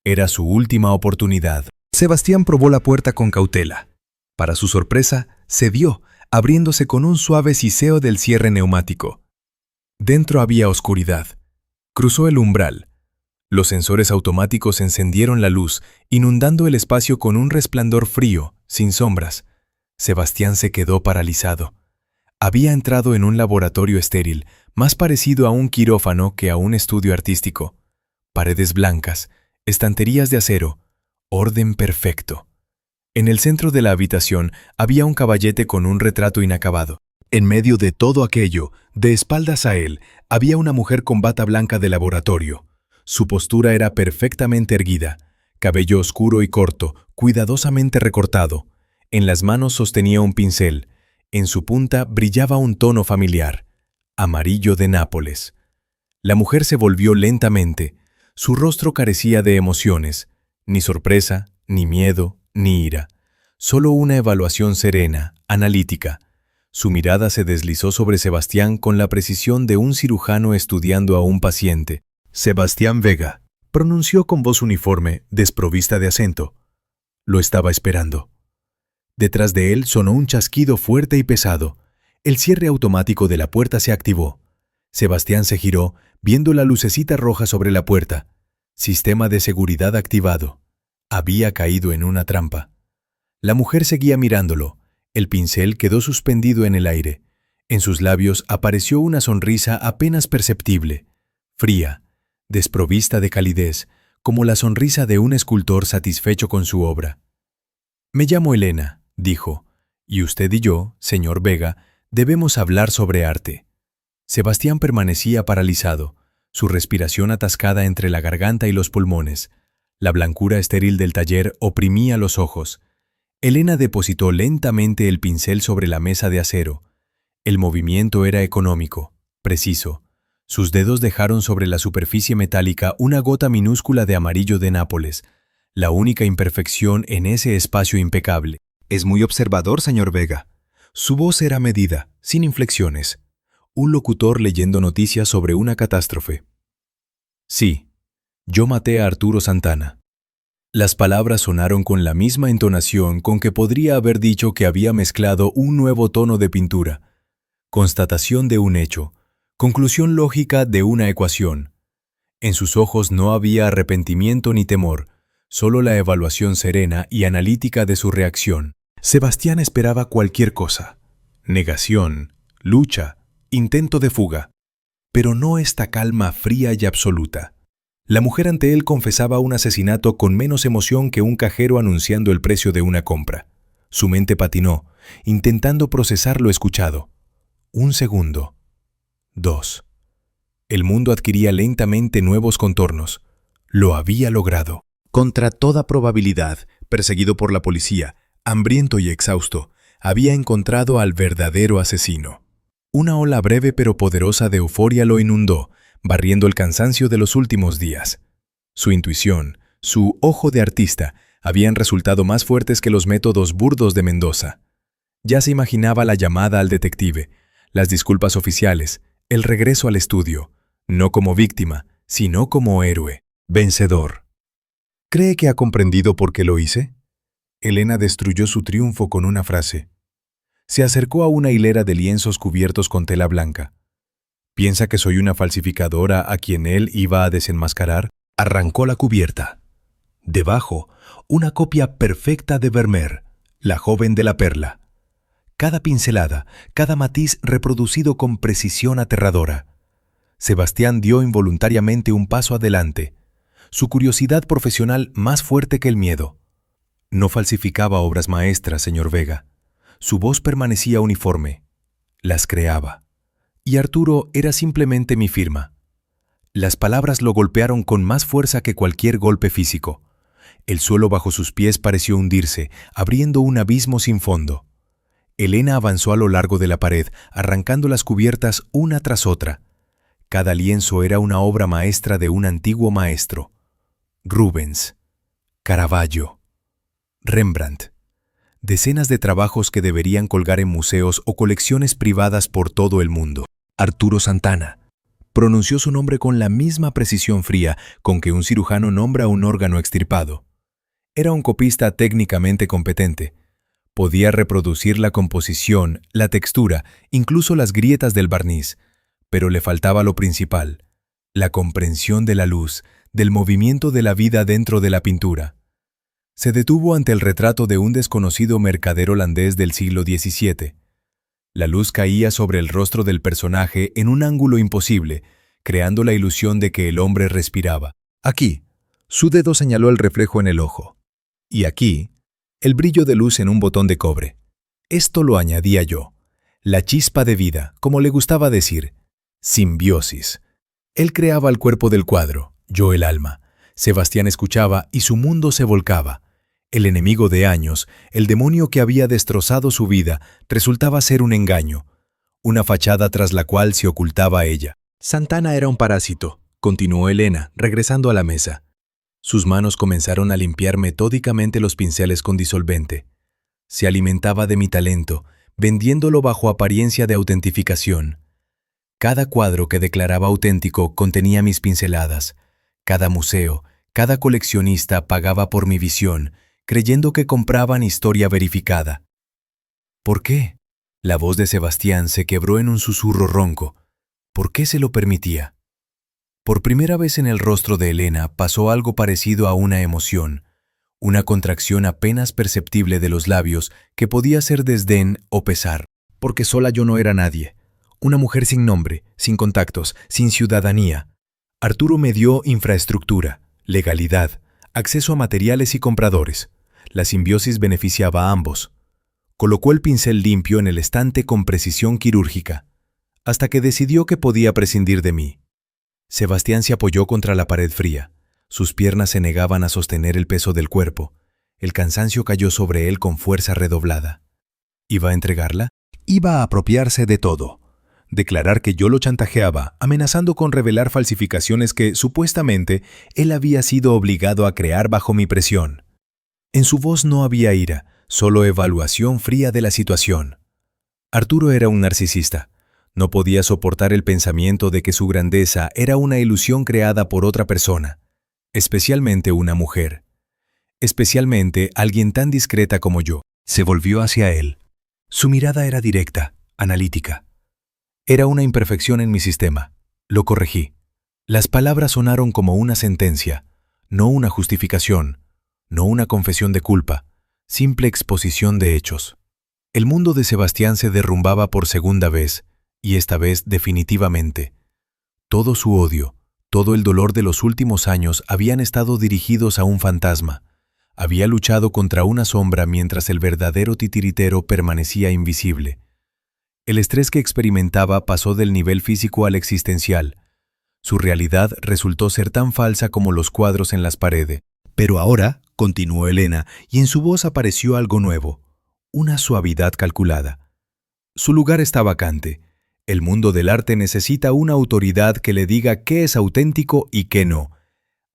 Era su última oportunidad. Sebastián probó la puerta con cautela. Para su sorpresa, cedió, abriéndose con un suave siseo del cierre neumático. Dentro había oscuridad. Cruzó el umbral. Los sensores automáticos encendieron la luz, inundando el espacio con un resplandor frío, sin sombras. Sebastián se quedó paralizado. Había entrado en un laboratorio estéril, más parecido a un quirófano que a un estudio artístico. Paredes blancas, estanterías de acero, orden perfecto. En el centro de la habitación había un caballete con un retrato inacabado. En medio de todo aquello, de espaldas a él, había una mujer con bata blanca de laboratorio. Su postura era perfectamente erguida, cabello oscuro y corto, cuidadosamente recortado. En las manos sostenía un pincel. En su punta brillaba un tono familiar, amarillo de Nápoles. La mujer se volvió lentamente. Su rostro carecía de emociones, ni sorpresa, ni miedo, ni ira. Solo una evaluación serena, analítica. Su mirada se deslizó sobre Sebastián con la precisión de un cirujano estudiando a un paciente. Sebastián Vega, pronunció con voz uniforme, desprovista de acento. Lo estaba esperando. Detrás de él sonó un chasquido fuerte y pesado. El cierre automático de la puerta se activó. Sebastián se giró, viendo la lucecita roja sobre la puerta. Sistema de seguridad activado. Había caído en una trampa. La mujer seguía mirándolo. El pincel quedó suspendido en el aire. En sus labios apareció una sonrisa apenas perceptible, fría, desprovista de calidez, como la sonrisa de un escultor satisfecho con su obra. «Me llamo Elena», dijo, «y usted y yo, señor Vega, debemos hablar sobre arte». Sebastián permanecía paralizado, su respiración atascada entre la garganta y los pulmones. La blancura estéril del taller oprimía los ojos. Elena depositó lentamente el pincel sobre la mesa de acero. El movimiento era económico, preciso. Sus dedos dejaron sobre la superficie metálica una gota minúscula de amarillo de Nápoles, la única imperfección en ese espacio impecable. «Es muy observador, señor Vega». Su voz era medida, sin inflexiones. Un locutor leyendo noticias sobre una catástrofe. «Sí, yo maté a Arturo Santana». Las palabras sonaron con la misma entonación con que podría haber dicho que había mezclado un nuevo tono de pintura. Constatación de un hecho, conclusión lógica de una ecuación. En sus ojos no había arrepentimiento ni temor, solo la evaluación serena y analítica de su reacción. Sebastián esperaba cualquier cosa: negación, lucha, intento de fuga. Pero no esta calma fría y absoluta. La mujer ante él confesaba un asesinato con menos emoción que un cajero anunciando el precio de una compra. Su mente patinó, intentando procesar lo escuchado. 1 segundo. 2. El mundo adquiría lentamente nuevos contornos. Lo había logrado. Contra toda probabilidad, perseguido por la policía, hambriento y exhausto, había encontrado al verdadero asesino. Una ola breve pero poderosa de euforia lo inundó, barriendo el cansancio de los últimos días. Su intuición, su ojo de artista, habían resultado más fuertes que los métodos burdos de Mendoza. Ya se imaginaba la llamada al detective, las disculpas oficiales, el regreso al estudio, no como víctima, sino como héroe, vencedor. ¿Cree que ha comprendido por qué lo hice? Elena destruyó su triunfo con una frase. Se acercó a una hilera de lienzos cubiertos con tela blanca. ¿Piensa que soy una falsificadora a quien él iba a desenmascarar? Arrancó la cubierta. Debajo, una copia perfecta de Vermeer, la joven de la perla. Cada pincelada, cada matiz reproducido con precisión aterradora. Sebastián dio involuntariamente un paso adelante, su curiosidad profesional más fuerte que el miedo. No falsificaba obras maestras, señor Vega. Su voz permanecía uniforme. Las creaba. Y Arturo era simplemente mi firma. Las palabras lo golpearon con más fuerza que cualquier golpe físico. El suelo bajo sus pies pareció hundirse, abriendo un abismo sin fondo. Elena avanzó a lo largo de la pared, arrancando las cubiertas una tras otra. Cada lienzo era una obra maestra de un antiguo maestro. Rubens, Caravaggio, Rembrandt. Decenas de trabajos que deberían colgar en museos o colecciones privadas por todo el mundo. Arturo Santana. Pronunció su nombre con la misma precisión fría con que un cirujano nombra un órgano extirpado. Era un copista técnicamente competente. Podía reproducir la composición, la textura, incluso las grietas del barniz, pero le faltaba lo principal, la comprensión de la luz, del movimiento de la vida dentro de la pintura. Se detuvo ante el retrato de un desconocido mercader holandés del siglo XVII. La luz caía sobre el rostro del personaje en un ángulo imposible, creando la ilusión de que el hombre respiraba. Aquí, su dedo señaló el reflejo en el ojo. Y aquí, el brillo de luz en un botón de cobre. Esto lo añadía yo. La chispa de vida, como le gustaba decir. Simbiosis. Él creaba el cuerpo del cuadro, yo el alma. Sebastián escuchaba y su mundo se volcaba. El enemigo de años, el demonio que había destrozado su vida, resultaba ser un engaño, una fachada tras la cual se ocultaba ella. Santana era un parásito, continuó Elena, regresando a la mesa. Sus manos comenzaron a limpiar metódicamente los pinceles con disolvente. Se alimentaba de mi talento, vendiéndolo bajo apariencia de autentificación. Cada cuadro que declaraba auténtico contenía mis pinceladas. Cada museo, cada coleccionista pagaba por mi visión, creyendo que compraban historia verificada. ¿Por qué? La voz de Sebastián se quebró en un susurro ronco. ¿Por qué se lo permitía? Por primera vez en el rostro de Elena pasó algo parecido a una emoción, una contracción apenas perceptible de los labios que podía ser desdén o pesar, porque sola yo no era nadie. Una mujer sin nombre, sin contactos, sin ciudadanía. Arturo me dio infraestructura, legalidad, acceso a materiales y compradores. La simbiosis beneficiaba a ambos. Colocó el pincel limpio en el estante con precisión quirúrgica, hasta que decidió que podía prescindir de mí. Sebastián se apoyó contra la pared fría. Sus piernas se negaban a sostener el peso del cuerpo. El cansancio cayó sobre él con fuerza redoblada. ¿Iba a entregarla? Iba a apropiarse de todo. Declarar que yo lo chantajeaba, amenazando con revelar falsificaciones que, supuestamente, él había sido obligado a crear bajo mi presión. En su voz no había ira, solo evaluación fría de la situación. Arturo era un narcisista. No podía soportar el pensamiento de que su grandeza era una ilusión creada por otra persona, especialmente una mujer. Especialmente alguien tan discreta como yo. Se volvió hacia él. Su mirada era directa, analítica. Era una imperfección en mi sistema. Lo corregí. Las palabras sonaron como una sentencia, no una justificación, no una confesión de culpa, simple exposición de hechos. El mundo de Sebastián se derrumbaba por segunda vez, y esta vez definitivamente. Todo su odio, todo el dolor de los últimos años habían estado dirigidos a un fantasma. Había luchado contra una sombra mientras el verdadero titiritero permanecía invisible. El estrés que experimentaba pasó del nivel físico al existencial. Su realidad resultó ser tan falsa como los cuadros en las paredes. Pero ahora, continuó Elena, y en su voz apareció algo nuevo, una suavidad calculada. Su lugar está vacante. El mundo del arte necesita una autoridad que le diga qué es auténtico y qué no.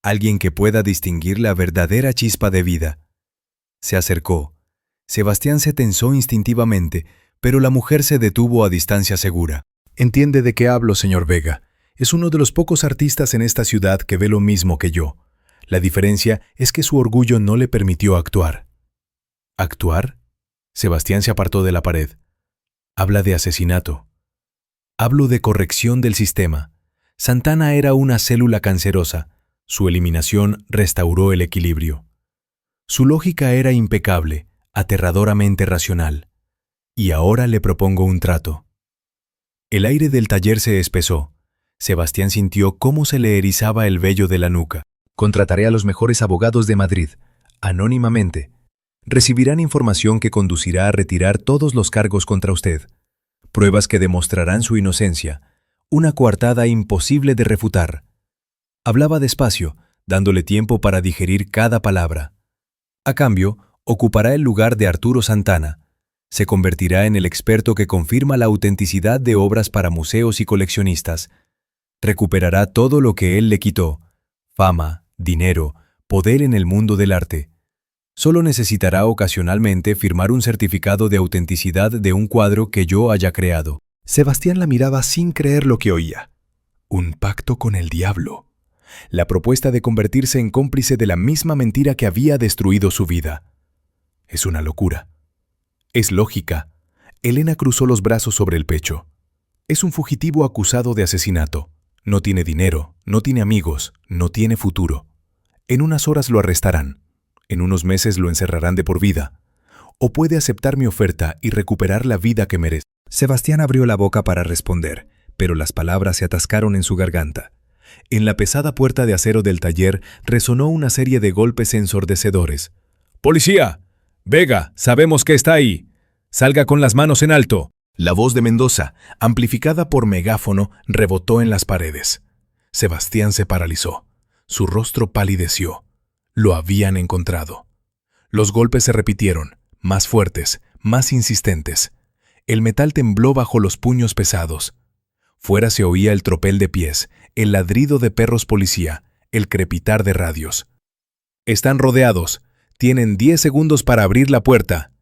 Alguien que pueda distinguir la verdadera chispa de vida. Se acercó. Sebastián se tensó instintivamente, pero la mujer se detuvo a distancia segura. Entiende de qué hablo, señor Vega. Es uno de los pocos artistas en esta ciudad que ve lo mismo que yo. La diferencia es que su orgullo no le permitió actuar. ¿Actuar? Sebastián se apartó de la pared. Habla de asesinato. Hablo de corrección del sistema. Santana era una célula cancerosa. Su eliminación restauró el equilibrio. Su lógica era impecable, aterradoramente racional. Y ahora le propongo un trato. El aire del taller se espesó. Sebastián sintió cómo se le erizaba el vello de la nuca. Contrataré a los mejores abogados de Madrid, anónimamente. Recibirán información que conducirá a retirar todos los cargos contra usted. Pruebas que demostrarán su inocencia. Una coartada imposible de refutar. Hablaba despacio, dándole tiempo para digerir cada palabra. A cambio, ocupará el lugar de Arturo Santana. Se convertirá en el experto que confirma la autenticidad de obras para museos y coleccionistas. Recuperará todo lo que él le quitó: fama, dinero, poder en el mundo del arte. Solo necesitará ocasionalmente firmar un certificado de autenticidad de un cuadro que yo haya creado. Sebastián la miraba sin creer lo que oía. Un pacto con el diablo. La propuesta de convertirse en cómplice de la misma mentira que había destruido su vida. Es una locura. Es lógica. Elena cruzó los brazos sobre el pecho. Es un fugitivo acusado de asesinato. No tiene dinero, no tiene amigos, no tiene futuro. En unas horas lo arrestarán. En unos meses lo encerrarán de por vida. O puede aceptar mi oferta y recuperar la vida que merece. Sebastián abrió la boca para responder, pero las palabras se atascaron en su garganta. En la pesada puerta de acero del taller resonó una serie de golpes ensordecedores. ¡Policía! ¡Vega! ¡Sabemos que está ahí! ¡Salga con las manos en alto! La voz de Mendoza, amplificada por megáfono, rebotó en las paredes. Sebastián se paralizó. Su rostro palideció. Lo habían encontrado. Los golpes se repitieron, más fuertes, más insistentes. El metal tembló bajo los puños pesados. Fuera se oía el tropel de pies, el ladrido de perros policía, el crepitar de radios. «Están rodeados. Tienen 10 segundos para abrir la puerta».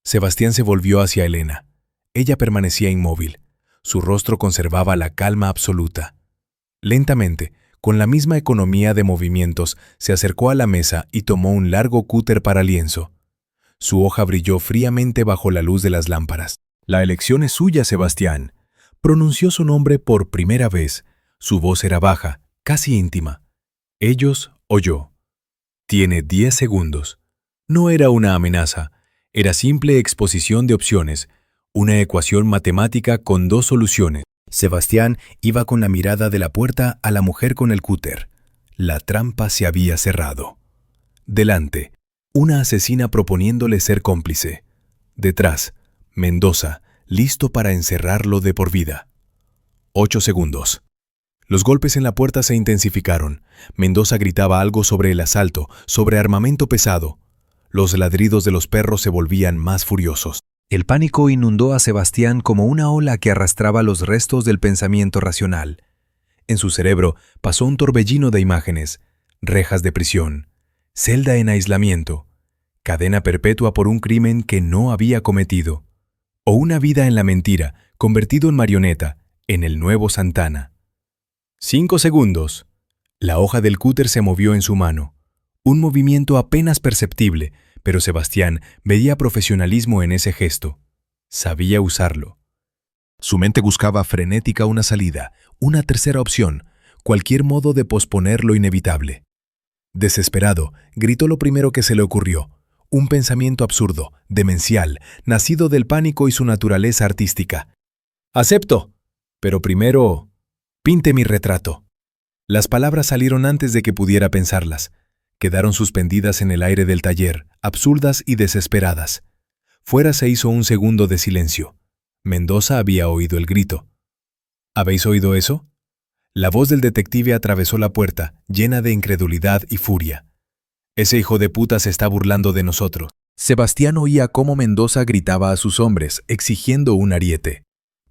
Sebastián se volvió hacia Elena. Ella permanecía inmóvil. Su rostro conservaba la calma absoluta. Lentamente, con la misma economía de movimientos, se acercó a la mesa y tomó un largo cúter para lienzo. Su hoja brilló fríamente bajo la luz de las lámparas. «La elección es suya, Sebastián». Pronunció su nombre por primera vez. Su voz era baja, casi íntima. «Ellos o yo». «Tiene 10 segundos». No era una amenaza. Era simple exposición de opciones. Una ecuación matemática con 2 soluciones. Sebastián iba con la mirada de la puerta a la mujer con el cúter. La trampa se había cerrado. Delante, una asesina proponiéndole ser cómplice. Detrás, Mendoza, listo para encerrarlo de por vida. 8 segundos. Los golpes en la puerta se intensificaron. Mendoza gritaba algo sobre el asalto, sobre armamento pesado. Los ladridos de los perros se volvían más furiosos. El pánico inundó a Sebastián como una ola que arrastraba los restos del pensamiento racional. En su cerebro pasó un torbellino de imágenes: rejas de prisión, celda en aislamiento, cadena perpetua por un crimen que no había cometido, o una vida en la mentira, convertido en marioneta, en el nuevo Santana. 5 segundos. La hoja del cúter se movió en su mano. Un movimiento apenas perceptible, pero Sebastián veía profesionalismo en ese gesto. Sabía usarlo. Su mente buscaba frenética una salida, una tercera opción, cualquier modo de posponer lo inevitable. Desesperado, gritó lo primero que se le ocurrió. Un pensamiento absurdo, demencial, nacido del pánico y su naturaleza artística. «Acepto, pero primero, pinte mi retrato». Las palabras salieron antes de que pudiera pensarlas. Quedaron suspendidas en el aire del taller, absurdas y desesperadas. Fuera se hizo un segundo de silencio. Mendoza había oído el grito. «¿Habéis oído eso?». La voz del detective atravesó la puerta, llena de incredulidad y furia. «Ese hijo de puta se está burlando de nosotros». Sebastián oía cómo Mendoza gritaba a sus hombres, exigiendo un ariete.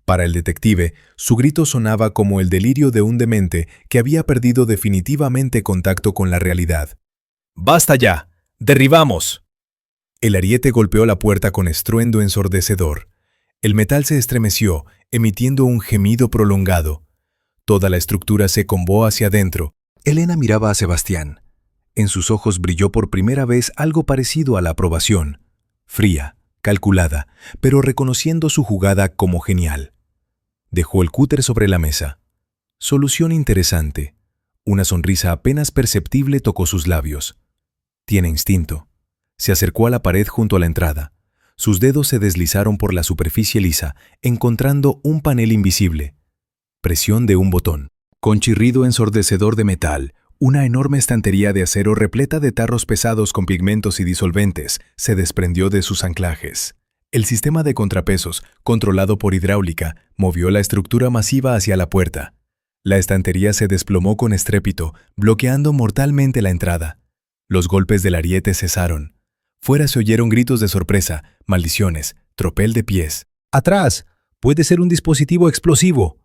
Para el detective, su grito sonaba como el delirio de un demente que había perdido definitivamente contacto con la realidad. «¡Basta ya! ¡Derribamos!». El ariete golpeó la puerta con estruendo ensordecedor. El metal se estremeció, emitiendo un gemido prolongado. Toda la estructura se combó hacia adentro. Elena miraba a Sebastián. En sus ojos brilló por primera vez algo parecido a la aprobación. Fría, calculada, pero reconociendo su jugada como genial. Dejó el cúter sobre la mesa. «Solución interesante». Una sonrisa apenas perceptible tocó sus labios. «Tiene instinto». Se acercó a la pared junto a la entrada. Sus dedos se deslizaron por la superficie lisa, encontrando un panel invisible. Presión de un botón. Con chirrido ensordecedor de metal, una enorme estantería de acero repleta de tarros pesados con pigmentos y disolventes se desprendió de sus anclajes. El sistema de contrapesos, controlado por hidráulica, movió la estructura masiva hacia la puerta. La estantería se desplomó con estrépito, bloqueando mortalmente la entrada. Los golpes del ariete cesaron. Fuera se oyeron gritos de sorpresa, maldiciones, tropel de pies. ¡Atrás! Puede ser un dispositivo explosivo.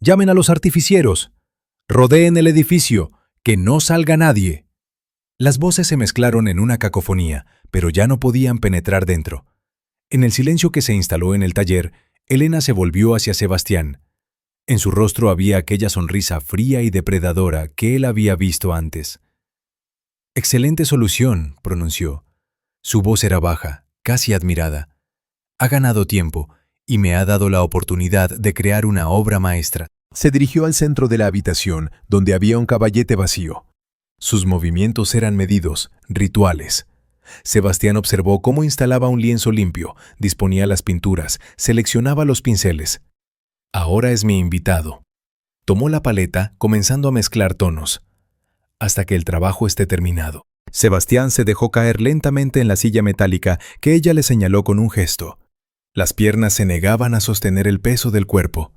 Llamen a los artificieros. Rodeen el edificio. Que no salga nadie. Las voces se mezclaron en una cacofonía, pero ya no podían penetrar dentro. En el silencio que se instaló en el taller, Elena se volvió hacia Sebastián. En su rostro había aquella sonrisa fría y depredadora que él había visto antes. «Excelente solución», pronunció. Su voz era baja, casi admirada. «Ha ganado tiempo y me ha dado la oportunidad de crear una obra maestra». Se dirigió al centro de la habitación, donde había un caballete vacío. Sus movimientos eran medidos, rituales. Sebastián observó cómo instalaba un lienzo limpio, disponía las pinturas, seleccionaba los pinceles. «Ahora es mi invitado». Tomó la paleta, comenzando a mezclar tonos. «Hasta que el trabajo esté terminado». Sebastián se dejó caer lentamente en la silla metálica que ella le señaló con un gesto. Las piernas se negaban a sostener el peso del cuerpo.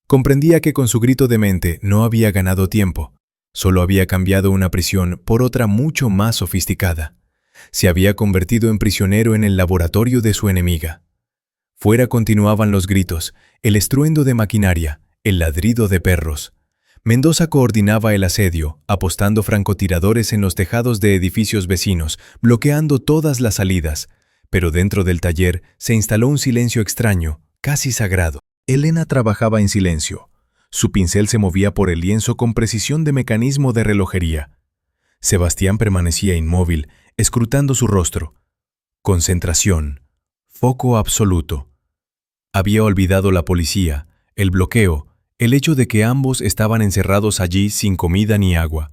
Comprendía que con su grito demente no había ganado tiempo. Solo había cambiado una prisión por otra mucho más sofisticada. Se había convertido en prisionero en el laboratorio de su enemiga. Fuera continuaban los gritos, el estruendo de maquinaria, el ladrido de perros. Mendoza coordinaba el asedio, apostando francotiradores en los tejados de edificios vecinos, bloqueando todas las salidas. Pero dentro del taller se instaló un silencio extraño, casi sagrado. Elena trabajaba en silencio. Su pincel se movía por el lienzo con precisión de mecanismo de relojería. Sebastián permanecía inmóvil, escrutando su rostro. Concentración. Foco absoluto. Había olvidado la policía, el bloqueo, el hecho de que ambos estaban encerrados allí sin comida ni agua.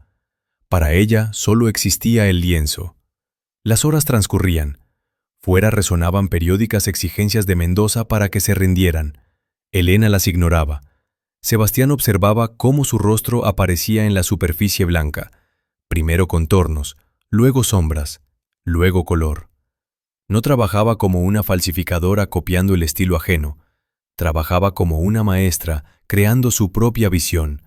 Para ella solo existía el lienzo. Las horas transcurrían. Fuera resonaban periódicas exigencias de Mendoza para que se rindieran. Elena las ignoraba. Sebastián observaba cómo su rostro aparecía en la superficie blanca. Primero contornos, luego sombras, luego color. No trabajaba como una falsificadora copiando el estilo ajeno. Trabajaba como una maestra, creando su propia visión.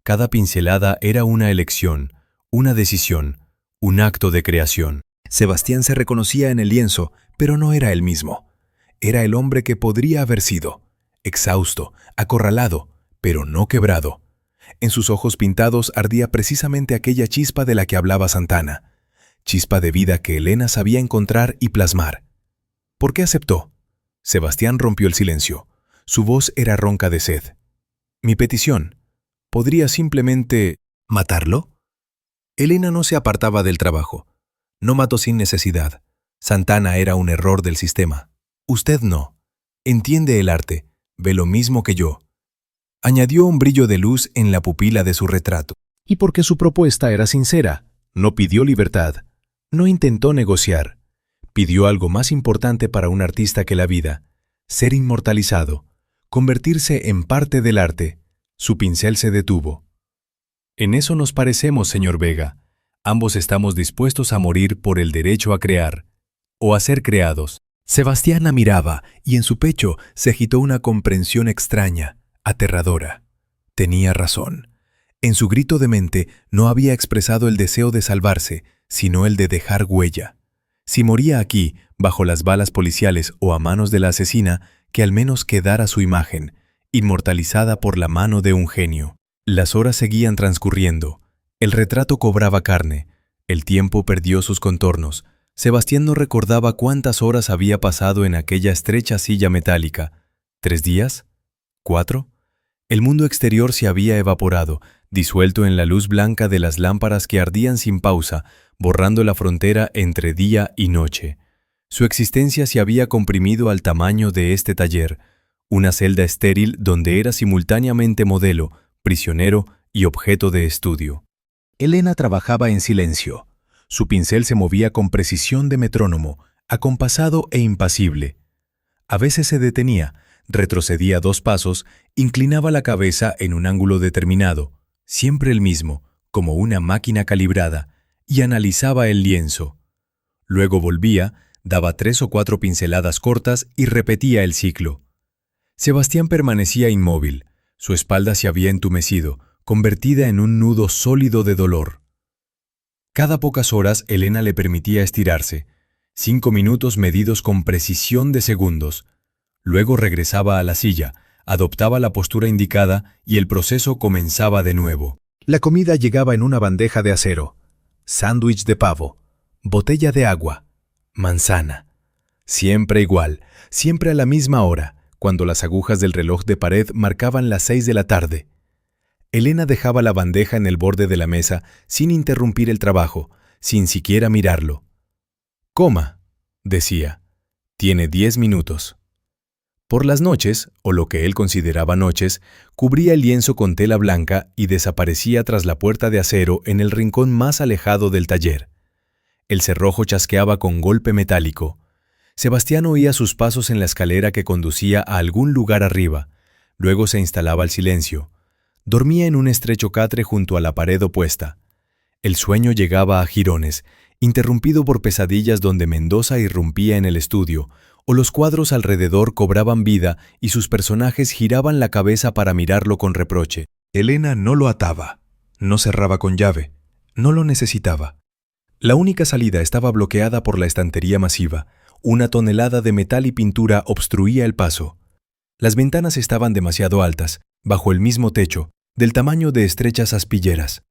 Cada pincelada era una elección, una decisión, un acto de creación. Sebastián se reconocía en el lienzo, pero no era él mismo. Era el hombre que podría haber sido. Exhausto, acorralado, pero no quebrado. En sus ojos pintados ardía precisamente aquella chispa de la que hablaba Santana. Chispa de vida que Elena sabía encontrar y plasmar. ¿Por qué aceptó? Sebastián rompió el silencio. Su voz era ronca de sed. Mi petición. ¿Podría simplemente matarlo? Elena no se apartaba del trabajo. No mató sin necesidad. Santana era un error del sistema. Usted no. Entiende el arte. Ve lo mismo que yo. Añadió un brillo de luz en la pupila de su retrato. Y porque su propuesta era sincera. No pidió libertad. No intentó negociar. Pidió algo más importante para un artista que la vida. Ser inmortalizado. Convertirse en parte del arte. Su pincel se detuvo. En eso nos parecemos, señor Vega. Ambos estamos dispuestos a morir por el derecho a crear. O a ser creados. Sebastián la miraba y en su pecho se agitó una comprensión extraña, aterradora. Tenía razón. En su grito demente no había expresado el deseo de salvarse, sino el de dejar huella. Si moría aquí, bajo las balas policiales o a manos de la asesina, que al menos quedara su imagen, inmortalizada por la mano de un genio. Las horas seguían transcurriendo. El retrato cobraba carne. El tiempo perdió sus contornos. Sebastián no recordaba cuántas horas había pasado en aquella estrecha silla metálica. ¿3 días? ¿4? El mundo exterior se había evaporado, disuelto en la luz blanca de las lámparas que ardían sin pausa, borrando la frontera entre día y noche. Su existencia se había comprimido al tamaño de este taller, una celda estéril donde era simultáneamente modelo, prisionero y objeto de estudio. Elena trabajaba en silencio. Su pincel se movía con precisión de metrónomo, acompasado e impasible. A veces se detenía, retrocedía 2 pasos, inclinaba la cabeza en un ángulo determinado, siempre el mismo, como una máquina calibrada, y analizaba el lienzo. Luego volvía, daba 3 o 4 pinceladas cortas y repetía el ciclo. Sebastián permanecía inmóvil. Su espalda se había entumecido, convertida en un nudo sólido de dolor. Cada pocas horas Elena le permitía estirarse, 5 minutos medidos con precisión de segundos. Luego regresaba a la silla, adoptaba la postura indicada y el proceso comenzaba de nuevo. La comida llegaba en una bandeja de acero, sándwich de pavo, botella de agua, manzana. Siempre igual, siempre a la misma hora, cuando las agujas del reloj de pared marcaban las 6 de la tarde. Elena dejaba la bandeja en el borde de la mesa sin interrumpir el trabajo, sin siquiera mirarlo. «Coma», decía, «tiene 10 minutos». Por las noches, o lo que él consideraba noches, cubría el lienzo con tela blanca y desaparecía tras la puerta de acero en el rincón más alejado del taller. El cerrojo chasqueaba con golpe metálico. Sebastián oía sus pasos en la escalera que conducía a algún lugar arriba. Luego se instalaba el silencio. Dormía en un estrecho catre junto a la pared opuesta. El sueño llegaba a jirones, interrumpido por pesadillas donde Mendoza irrumpía en el estudio, o los cuadros alrededor cobraban vida y sus personajes giraban la cabeza para mirarlo con reproche. Elena no lo ataba, no cerraba con llave, no lo necesitaba. La única salida estaba bloqueada por la estantería masiva. Una tonelada de metal y pintura obstruía el paso. Las ventanas estaban demasiado altas, bajo el mismo techo, del tamaño de estrechas aspilleras.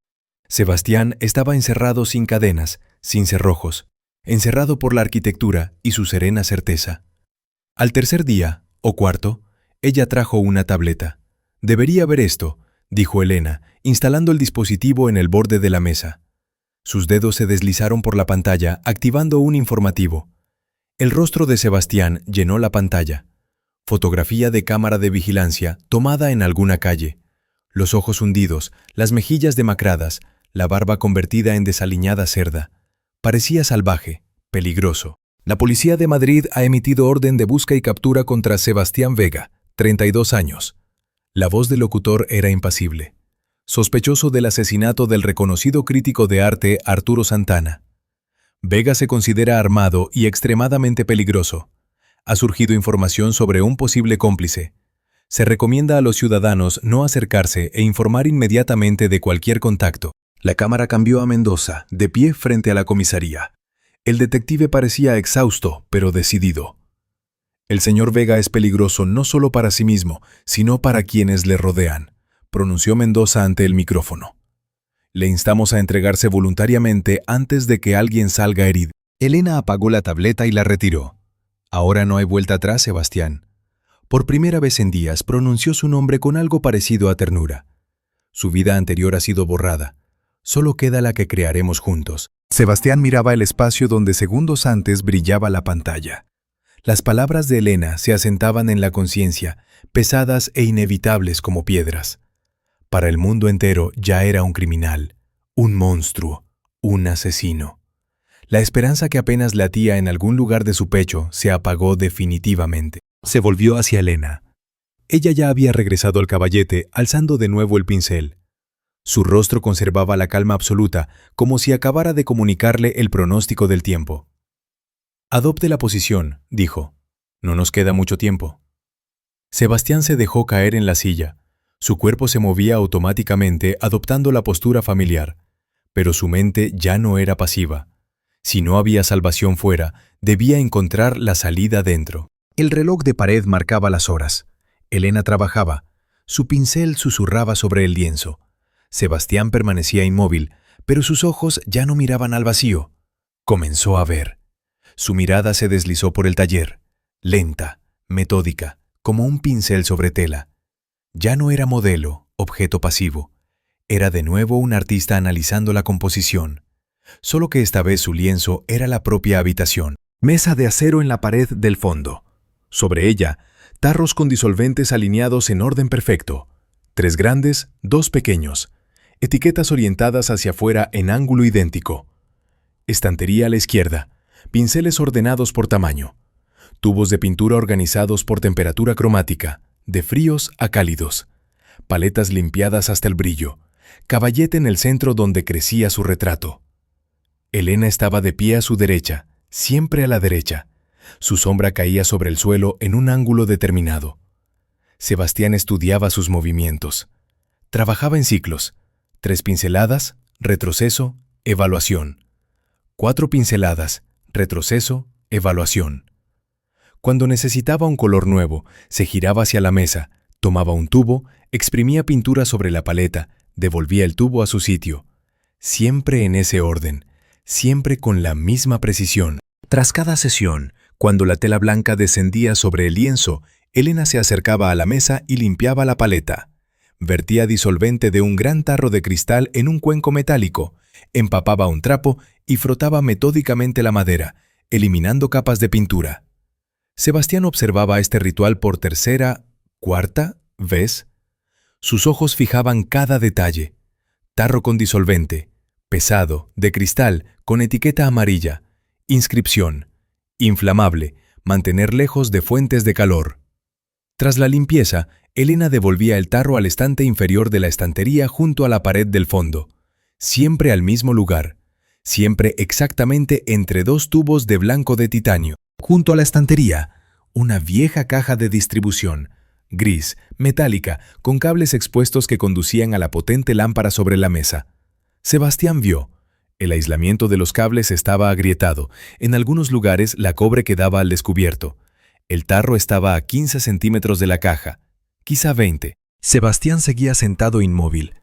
Sebastián estaba encerrado sin cadenas, sin cerrojos, encerrado por la arquitectura y su serena certeza. Al tercer día, o cuarto, ella trajo una tableta. «Debería ver esto», dijo Elena, instalando el dispositivo en el borde de la mesa. Sus dedos se deslizaron por la pantalla, activando un informativo. El rostro de Sebastián llenó la pantalla. Fotografía de cámara de vigilancia tomada en alguna calle. Los ojos hundidos, las mejillas demacradas, la barba convertida en desaliñada cerda. Parecía salvaje, peligroso. La policía de Madrid ha emitido orden de busca y captura contra Sebastián Vega, 32 años. La voz del locutor era impasible. Sospechoso del asesinato del reconocido crítico de arte Arturo Santana. Vega se considera armado y extremadamente peligroso. Ha surgido información sobre un posible cómplice. Se recomienda a los ciudadanos no acercarse e informar inmediatamente de cualquier contacto. La cámara cambió a Mendoza, de pie frente a la comisaría. El detective parecía exhausto, pero decidido. «El señor Vega es peligroso no solo para sí mismo, sino para quienes le rodean», pronunció Mendoza ante el micrófono. «Le instamos a entregarse voluntariamente antes de que alguien salga herido». Elena apagó la tableta y la retiró. «Ahora no hay vuelta atrás, Sebastián». Por primera vez en días pronunció su nombre con algo parecido a ternura. Su vida anterior ha sido borrada. Solo queda la que crearemos juntos. Sebastián miraba el espacio donde segundos antes brillaba la pantalla. Las palabras de Elena se asentaban en la conciencia, pesadas e inevitables como piedras. Para el mundo entero ya era un criminal, un monstruo, un asesino. La esperanza que apenas latía en algún lugar de su pecho se apagó definitivamente. Se volvió hacia Elena. Ella ya había regresado al caballete, alzando de nuevo el pincel. Su rostro conservaba la calma absoluta, como si acabara de comunicarle el pronóstico del tiempo. «Adopte la posición», dijo. «No nos queda mucho tiempo». Sebastián se dejó caer en la silla. Su cuerpo se movía automáticamente, adoptando la postura familiar. Pero su mente ya no era pasiva. Si no había salvación fuera, debía encontrar la salida dentro. El reloj de pared marcaba las horas. Elena trabajaba. Su pincel susurraba sobre el lienzo. Sebastián permanecía inmóvil, pero sus ojos ya no miraban al vacío. Comenzó a ver. Su mirada se deslizó por el taller, lenta, metódica, como un pincel sobre tela. Ya no era modelo, objeto pasivo. Era de nuevo un artista analizando la composición. Solo que esta vez su lienzo era la propia habitación. Mesa de acero en la pared del fondo. Sobre ella, tarros con disolventes alineados en orden perfecto. 3 grandes, 2 pequeños. Etiquetas orientadas hacia afuera en ángulo idéntico. Estantería a la izquierda. Pinceles ordenados por tamaño. Tubos de pintura organizados por temperatura cromática, de fríos a cálidos. Paletas limpiadas hasta el brillo. Caballete en el centro donde crecía su retrato. Elena estaba de pie a su derecha, siempre a la derecha. Su sombra caía sobre el suelo en un ángulo determinado. Sebastián estudiaba sus movimientos. Trabajaba en ciclos: 3 pinceladas, retroceso, evaluación. 4 pinceladas, retroceso, evaluación. Cuando necesitaba un color nuevo, se giraba hacia la mesa, tomaba un tubo, exprimía pintura sobre la paleta, devolvía el tubo a su sitio. Siempre en ese orden, siempre con la misma precisión. Tras cada sesión, cuando la tela blanca descendía sobre el lienzo, Elena se acercaba a la mesa y limpiaba la paleta. Vertía disolvente de un gran tarro de cristal en un cuenco metálico, empapaba un trapo y frotaba metódicamente la madera, eliminando capas de pintura. Sebastián observaba este ritual por tercera, cuarta vez. Sus ojos fijaban cada detalle. Tarro con disolvente, pesado, de cristal, con etiqueta amarilla, inscripción, inflamable, mantener lejos de fuentes de calor. Tras la limpieza, Elena devolvía el tarro al estante inferior de la estantería junto a la pared del fondo, siempre al mismo lugar, siempre exactamente entre 2 tubos de blanco de titanio. Junto a la estantería, una vieja caja de distribución, gris, metálica, con cables expuestos que conducían a la potente lámpara sobre la mesa. Sebastián vio. El aislamiento de los cables estaba agrietado. En algunos lugares la cobre quedaba al descubierto. El tarro estaba a 15 centímetros de la caja, quizá 20. Sebastián seguía sentado inmóvil.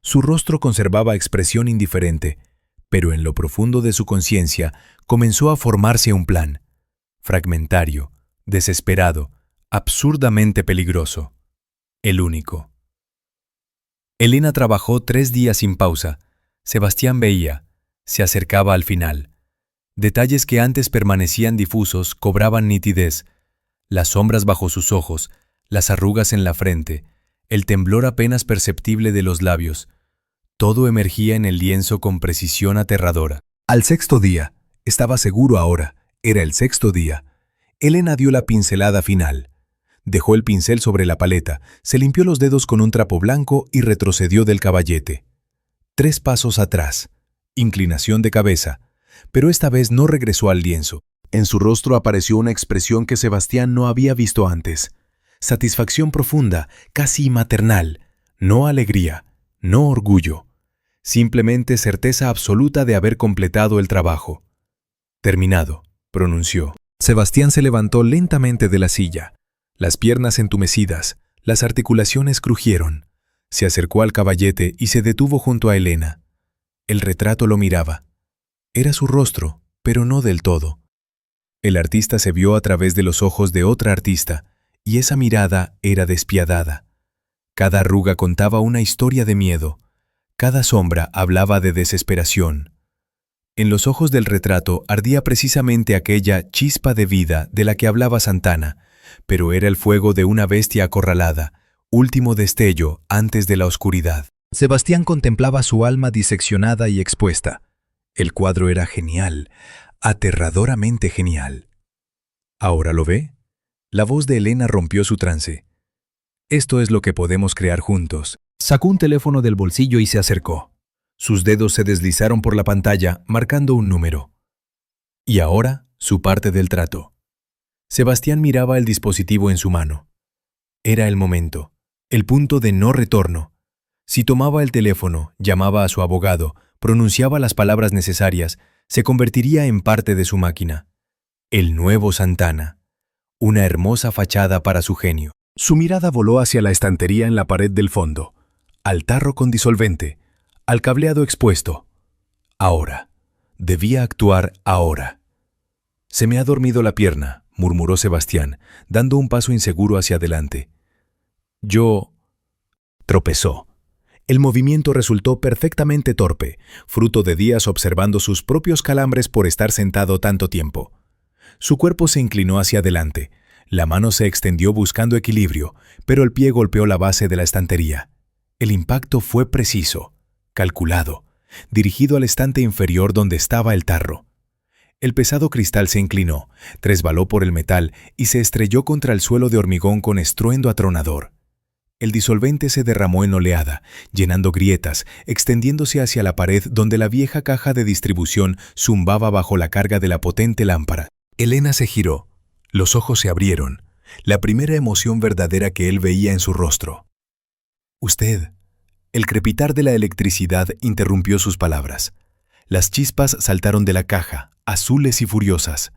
Su rostro conservaba expresión indiferente, pero en lo profundo de su conciencia comenzó a formarse un plan. Fragmentario, desesperado, absurdamente peligroso. El único. Elena trabajó 3 días sin pausa. Sebastián veía. Se acercaba al final. Detalles que antes permanecían difusos cobraban nitidez. Las sombras bajo sus ojos, las arrugas en la frente, el temblor apenas perceptible de los labios. Todo emergía en el lienzo con precisión aterradora. Al 6.º día, estaba seguro ahora, era el 6.º día. Elena dio la pincelada final. Dejó el pincel sobre la paleta, se limpió los dedos con un trapo blanco y retrocedió del caballete. 3 pasos atrás. Inclinación de cabeza. Pero esta vez no regresó al lienzo. En su rostro apareció una expresión que Sebastián no había visto antes. Satisfacción profunda, casi maternal. No alegría, no orgullo. Simplemente certeza absoluta de haber completado el trabajo. Terminado, pronunció. Sebastián se levantó lentamente de la silla. Las piernas entumecidas, las articulaciones crujieron. Se acercó al caballete y se detuvo junto a Elena. El retrato lo miraba. Era su rostro, pero no del todo. El artista se vio a través de los ojos de otra artista, y esa mirada era despiadada. Cada arruga contaba una historia de miedo. Cada sombra hablaba de desesperación. En los ojos del retrato ardía precisamente aquella chispa de vida de la que hablaba Santana, pero era el fuego de una bestia acorralada, último destello antes de la oscuridad. Sebastián contemplaba su alma diseccionada y expuesta. El cuadro era genial, aterradoramente genial. ¿Ahora lo ve? La voz de Elena rompió su trance. Esto es lo que podemos crear juntos. Sacó un teléfono del bolsillo y se acercó. Sus dedos se deslizaron por la pantalla, marcando un número. Y ahora, su parte del trato. Sebastián miraba el dispositivo en su mano. Era el momento, el punto de no retorno. Si tomaba el teléfono, llamaba a su abogado, pronunciaba las palabras necesarias, se convertiría en parte de su máquina. El nuevo Santana. Una hermosa fachada para su genio. Su mirada voló hacia la estantería en la pared del fondo, al tarro con disolvente, al cableado expuesto. Ahora. Debía actuar ahora. Se me ha dormido la pierna, murmuró Sebastián, dando un paso inseguro hacia adelante. Yo... Tropezó. El movimiento resultó perfectamente torpe, fruto de días observando sus propios calambres por estar sentado tanto tiempo. Su cuerpo se inclinó hacia adelante. La mano se extendió buscando equilibrio, pero el pie golpeó la base de la estantería. El impacto fue preciso, calculado, dirigido al estante inferior donde estaba el tarro. El pesado cristal se inclinó, resbaló por el metal y se estrelló contra el suelo de hormigón con estruendo atronador. El disolvente se derramó en oleada, llenando grietas, extendiéndose hacia la pared donde la vieja caja de distribución zumbaba bajo la carga de la potente lámpara. Elena se giró. Los ojos se abrieron, la primera emoción verdadera que él veía en su rostro. «Usted, El crepitar de la electricidad interrumpió sus palabras. Las chispas saltaron de la caja, azules y furiosas.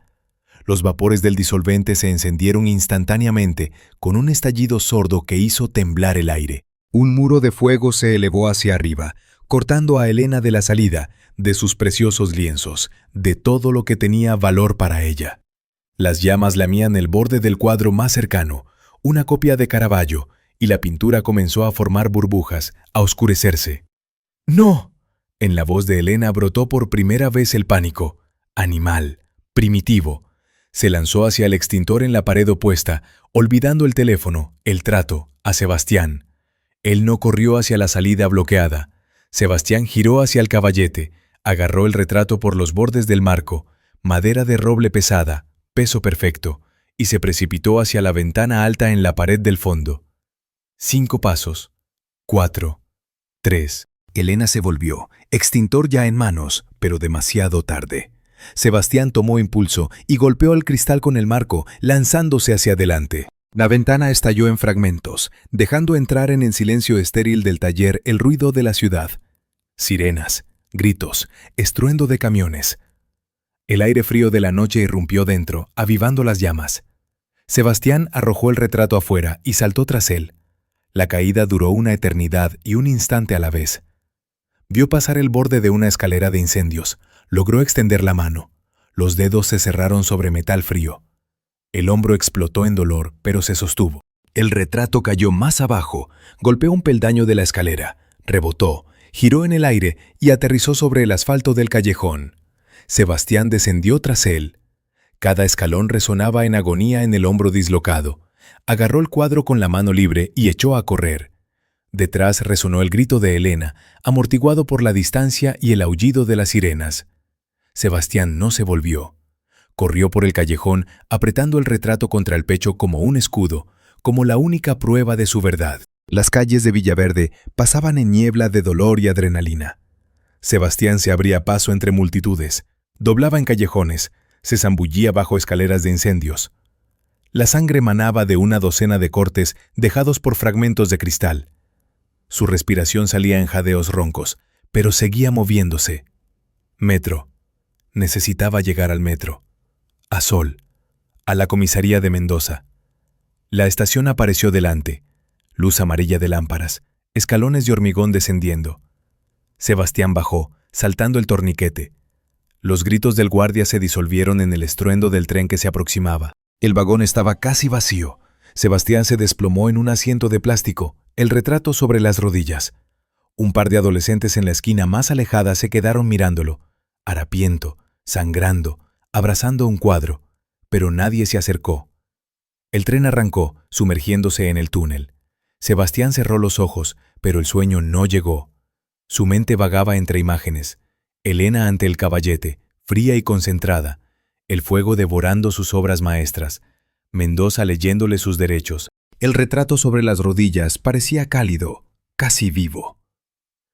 Los vapores del disolvente se encendieron instantáneamente con un estallido sordo que hizo temblar el aire. Un muro de fuego se elevó hacia arriba, cortando a Elena de la salida, de sus preciosos lienzos, de todo lo que tenía valor para ella. Las llamas lamían el borde del cuadro más cercano, una copia de Caravaggio, y la pintura comenzó a formar burbujas, a oscurecerse. ¡No! En la voz de Elena brotó por primera vez el pánico. Animal, primitivo. Se lanzó hacia el extintor en la pared opuesta, olvidando el teléfono, el trato, a Sebastián. Él no corrió hacia la salida bloqueada. Sebastián giró hacia el caballete, agarró el retrato por los bordes del marco, madera de roble pesada, peso perfecto, y se precipitó hacia la ventana alta en la pared del fondo. 5 pasos. 4. 3. Elena se volvió, extintor ya en manos, pero demasiado tarde. Sebastián tomó impulso y golpeó el cristal con el marco, lanzándose hacia adelante. La ventana estalló en fragmentos, dejando entrar en el silencio estéril del taller el ruido de la ciudad. Sirenas, gritos, estruendo de camiones. El aire frío de la noche irrumpió dentro, avivando las llamas. Sebastián arrojó el retrato afuera y saltó tras él. La caída duró una eternidad y un instante a la vez. Vio pasar el borde de una escalera de incendios. Logró extender la mano. Los dedos se cerraron sobre metal frío. El hombro explotó en dolor, pero se sostuvo. El retrato cayó más abajo, golpeó un peldaño de la escalera, rebotó, giró en el aire y aterrizó sobre el asfalto del callejón. Sebastián descendió tras él. Cada escalón resonaba en agonía en el hombro dislocado. Agarró el cuadro con la mano libre y echó a correr. Detrás resonó el grito de Elena, amortiguado por la distancia y el aullido de las sirenas. Sebastián no se volvió. Corrió por el callejón, apretando el retrato contra el pecho como un escudo, como la única prueba de su verdad. Las calles de Villaverde pasaban en niebla de dolor y adrenalina. Sebastián se abría paso entre multitudes, doblaba en callejones, se zambullía bajo escaleras de incendios. La sangre manaba de una docena de cortes dejados por fragmentos de cristal. Su respiración salía en jadeos roncos, pero seguía moviéndose. Metro. Necesitaba llegar al metro. A Sol. A la comisaría de Mendoza. La estación apareció delante. Luz amarilla de lámparas, escalones de hormigón descendiendo. Sebastián bajó, saltando el torniquete. Los gritos del guardia se disolvieron en el estruendo del tren que se aproximaba. El vagón estaba casi vacío. Sebastián se desplomó en un asiento de plástico, el retrato sobre las rodillas. Un par de adolescentes en la esquina más alejada se quedaron mirándolo, harapiento, sangrando, abrazando un cuadro, pero nadie se acercó. El tren arrancó, sumergiéndose en el túnel. Sebastián cerró los ojos, pero el sueño no llegó. Su mente vagaba entre imágenes. Elena ante el caballete, fría y concentrada, el fuego devorando sus obras maestras, Mendoza leyéndole sus derechos. El retrato sobre las rodillas parecía cálido, casi vivo.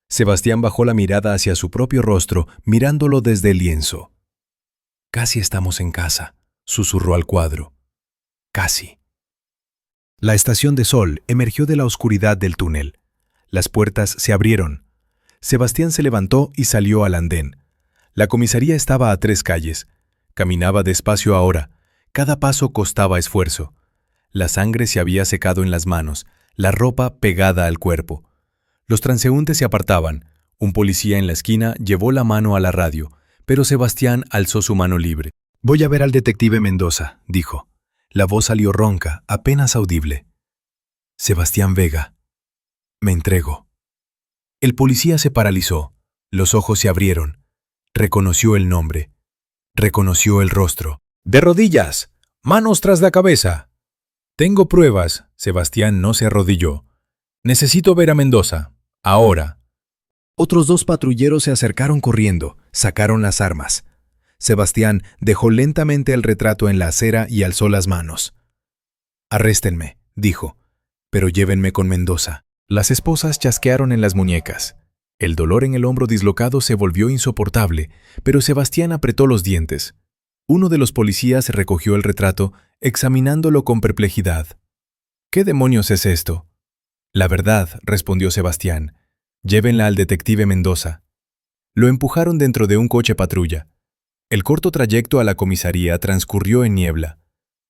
Sebastián bajó la mirada hacia su propio rostro, mirándolo desde el lienzo. «Casi estamos en casa», susurró al cuadro. «Casi». La estación de Sol emergió de la oscuridad del túnel. Las puertas se abrieron. Sebastián se levantó y salió al andén. La comisaría estaba a 3 calles. Caminaba despacio ahora. Cada paso costaba esfuerzo. La sangre se había secado en las manos, la ropa pegada al cuerpo. Los transeúntes se apartaban. Un policía en la esquina llevó la mano a la radio, pero Sebastián alzó su mano libre. «Voy a ver al detective Mendoza», dijo. La voz salió ronca, apenas audible. «Sebastián Vega. Me entrego». El policía se paralizó. Los ojos se abrieron. Reconoció el nombre. Reconoció el rostro. «¡De rodillas! ¡Manos tras la cabeza!» «Tengo pruebas». Sebastián no se arrodilló. «Necesito ver a Mendoza. Ahora». Otros 2 patrulleros se acercaron corriendo, sacaron las armas. Sebastián dejó lentamente el retrato en la acera y alzó las manos. «Arréstenme», dijo, «pero llévenme con Mendoza». Las esposas chasquearon en las muñecas. El dolor en el hombro dislocado se volvió insoportable, pero Sebastián apretó los dientes. Uno de los policías recogió el retrato, examinándolo con perplejidad. «¿Qué demonios es esto?» «La verdad», respondió Sebastián. Llévenla al detective Mendoza. Lo empujaron dentro de un coche patrulla. El corto trayecto a la comisaría transcurrió en niebla.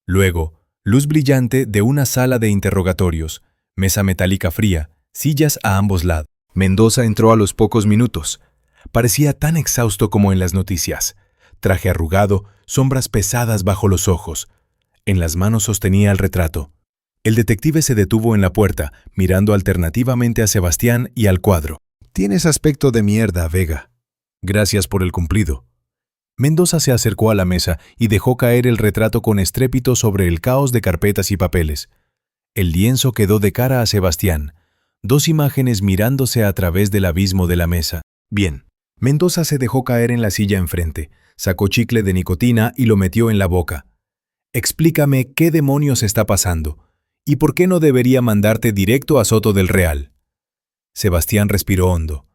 Luego, luz brillante de una sala de interrogatorios, mesa metálica fría, sillas a ambos lados. Mendoza entró a los pocos minutos. Parecía tan exhausto como en las noticias. Traje arrugado, sombras pesadas bajo los ojos. En las manos sostenía el retrato. El detective se detuvo en la puerta, mirando alternativamente a Sebastián y al cuadro. «Tienes aspecto de mierda, Vega. Gracias por el cumplido». Mendoza se acercó a la mesa y dejó caer el retrato con estrépito sobre el caos de carpetas y papeles. El lienzo quedó de cara a Sebastián, dos imágenes mirándose a través del abismo de la mesa. Bien. Mendoza se dejó caer en la silla enfrente, sacó chicle de nicotina y lo metió en la boca. «Explícame qué demonios está pasando, y por qué no debería mandarte directo a Soto del Real». Sebastián respiró hondo.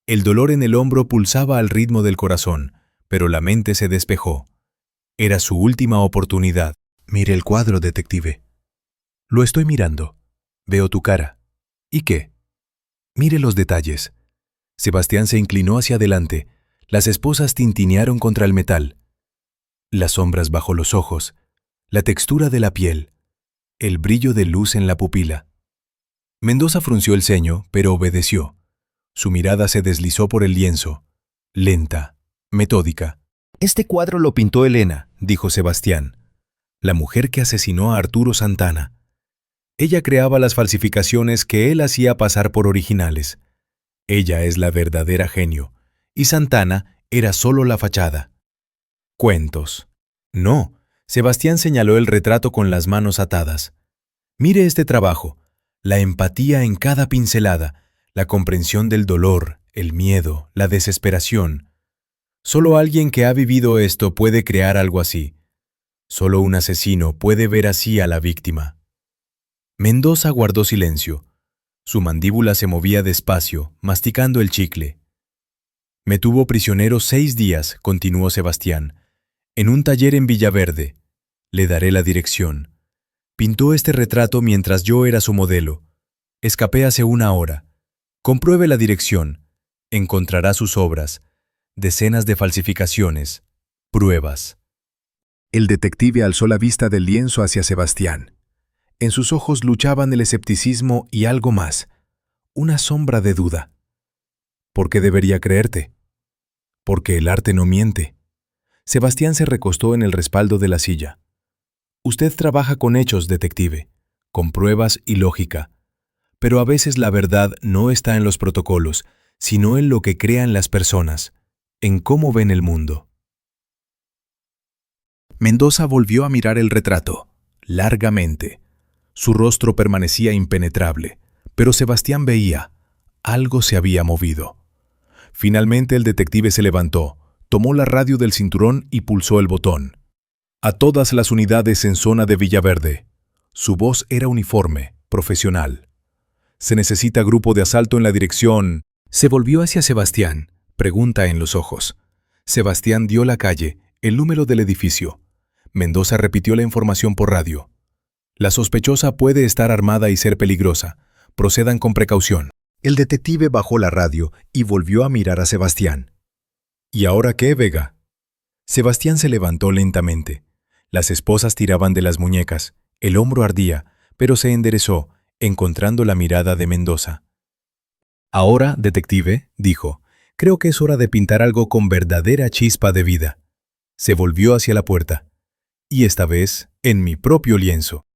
El dolor en el hombro pulsaba al ritmo del corazón, pero la mente se despejó. Era su última oportunidad. «Mire el cuadro, detective». «Lo estoy mirando. Veo tu cara». «¿Y qué?» «Mire los detalles». Sebastián se inclinó hacia adelante. Las esposas tintinearon contra el metal. Las sombras bajo los ojos, la textura de la piel, el brillo de luz en la pupila. Mendoza frunció el ceño, pero obedeció. Su mirada se deslizó por el lienzo, lenta, metódica. «Este cuadro lo pintó Elena», dijo Sebastián, «la mujer que asesinó a Arturo Santana. Ella creaba las falsificaciones que él hacía pasar por originales. Ella es la verdadera genio, y Santana era solo la fachada». «Cuentos». «No», Sebastián señaló el retrato con las manos atadas. «Mire este trabajo, la empatía en cada pincelada, la comprensión del dolor, el miedo, la desesperación. Solo alguien que ha vivido esto puede crear algo así. Solo un asesino puede ver así a la víctima». Mendoza guardó silencio. Su mandíbula se movía despacio, masticando el chicle. «Me tuvo prisionero 6 días», continuó Sebastián, «en un taller en Villaverde. Le daré la dirección. Pintó este retrato mientras yo era su modelo. Escapé hace 1 hora. Compruebe la dirección. Encontrará sus obras, decenas de falsificaciones, pruebas». El detective alzó la vista del lienzo hacia Sebastián. En sus ojos luchaban el escepticismo y algo más, una sombra de duda. «¿Por qué debería creerte?» «Porque el arte no miente». Sebastián se recostó en el respaldo de la silla. «Usted trabaja con hechos, detective, con pruebas y lógica. Pero a veces la verdad no está en los protocolos, sino en lo que crean las personas, en cómo ven el mundo». Mendoza volvió a mirar el retrato, largamente. Su rostro permanecía impenetrable, pero Sebastián veía, algo se había movido. Finalmente el detective se levantó, tomó la radio del cinturón y pulsó el botón. «A todas las unidades en zona de Villaverde». Su voz era uniforme, profesional. «Se necesita grupo de asalto en la dirección». Se volvió hacia Sebastián, pregunta en los ojos. Sebastián dio la calle, el número del edificio. Mendoza repitió la información por radio. «La sospechosa puede estar armada y ser peligrosa. Procedan con precaución». El detective bajó la radio y volvió a mirar a Sebastián. «¿Y ahora qué, Vega?» Sebastián se levantó lentamente. Las esposas tiraban de las muñecas, el hombro ardía, pero se enderezó, encontrando la mirada de Mendoza. «Ahora, detective», dijo, «creo que es hora de pintar algo con verdadera chispa de vida». Se volvió hacia la puerta. «Y esta vez, en mi propio lienzo».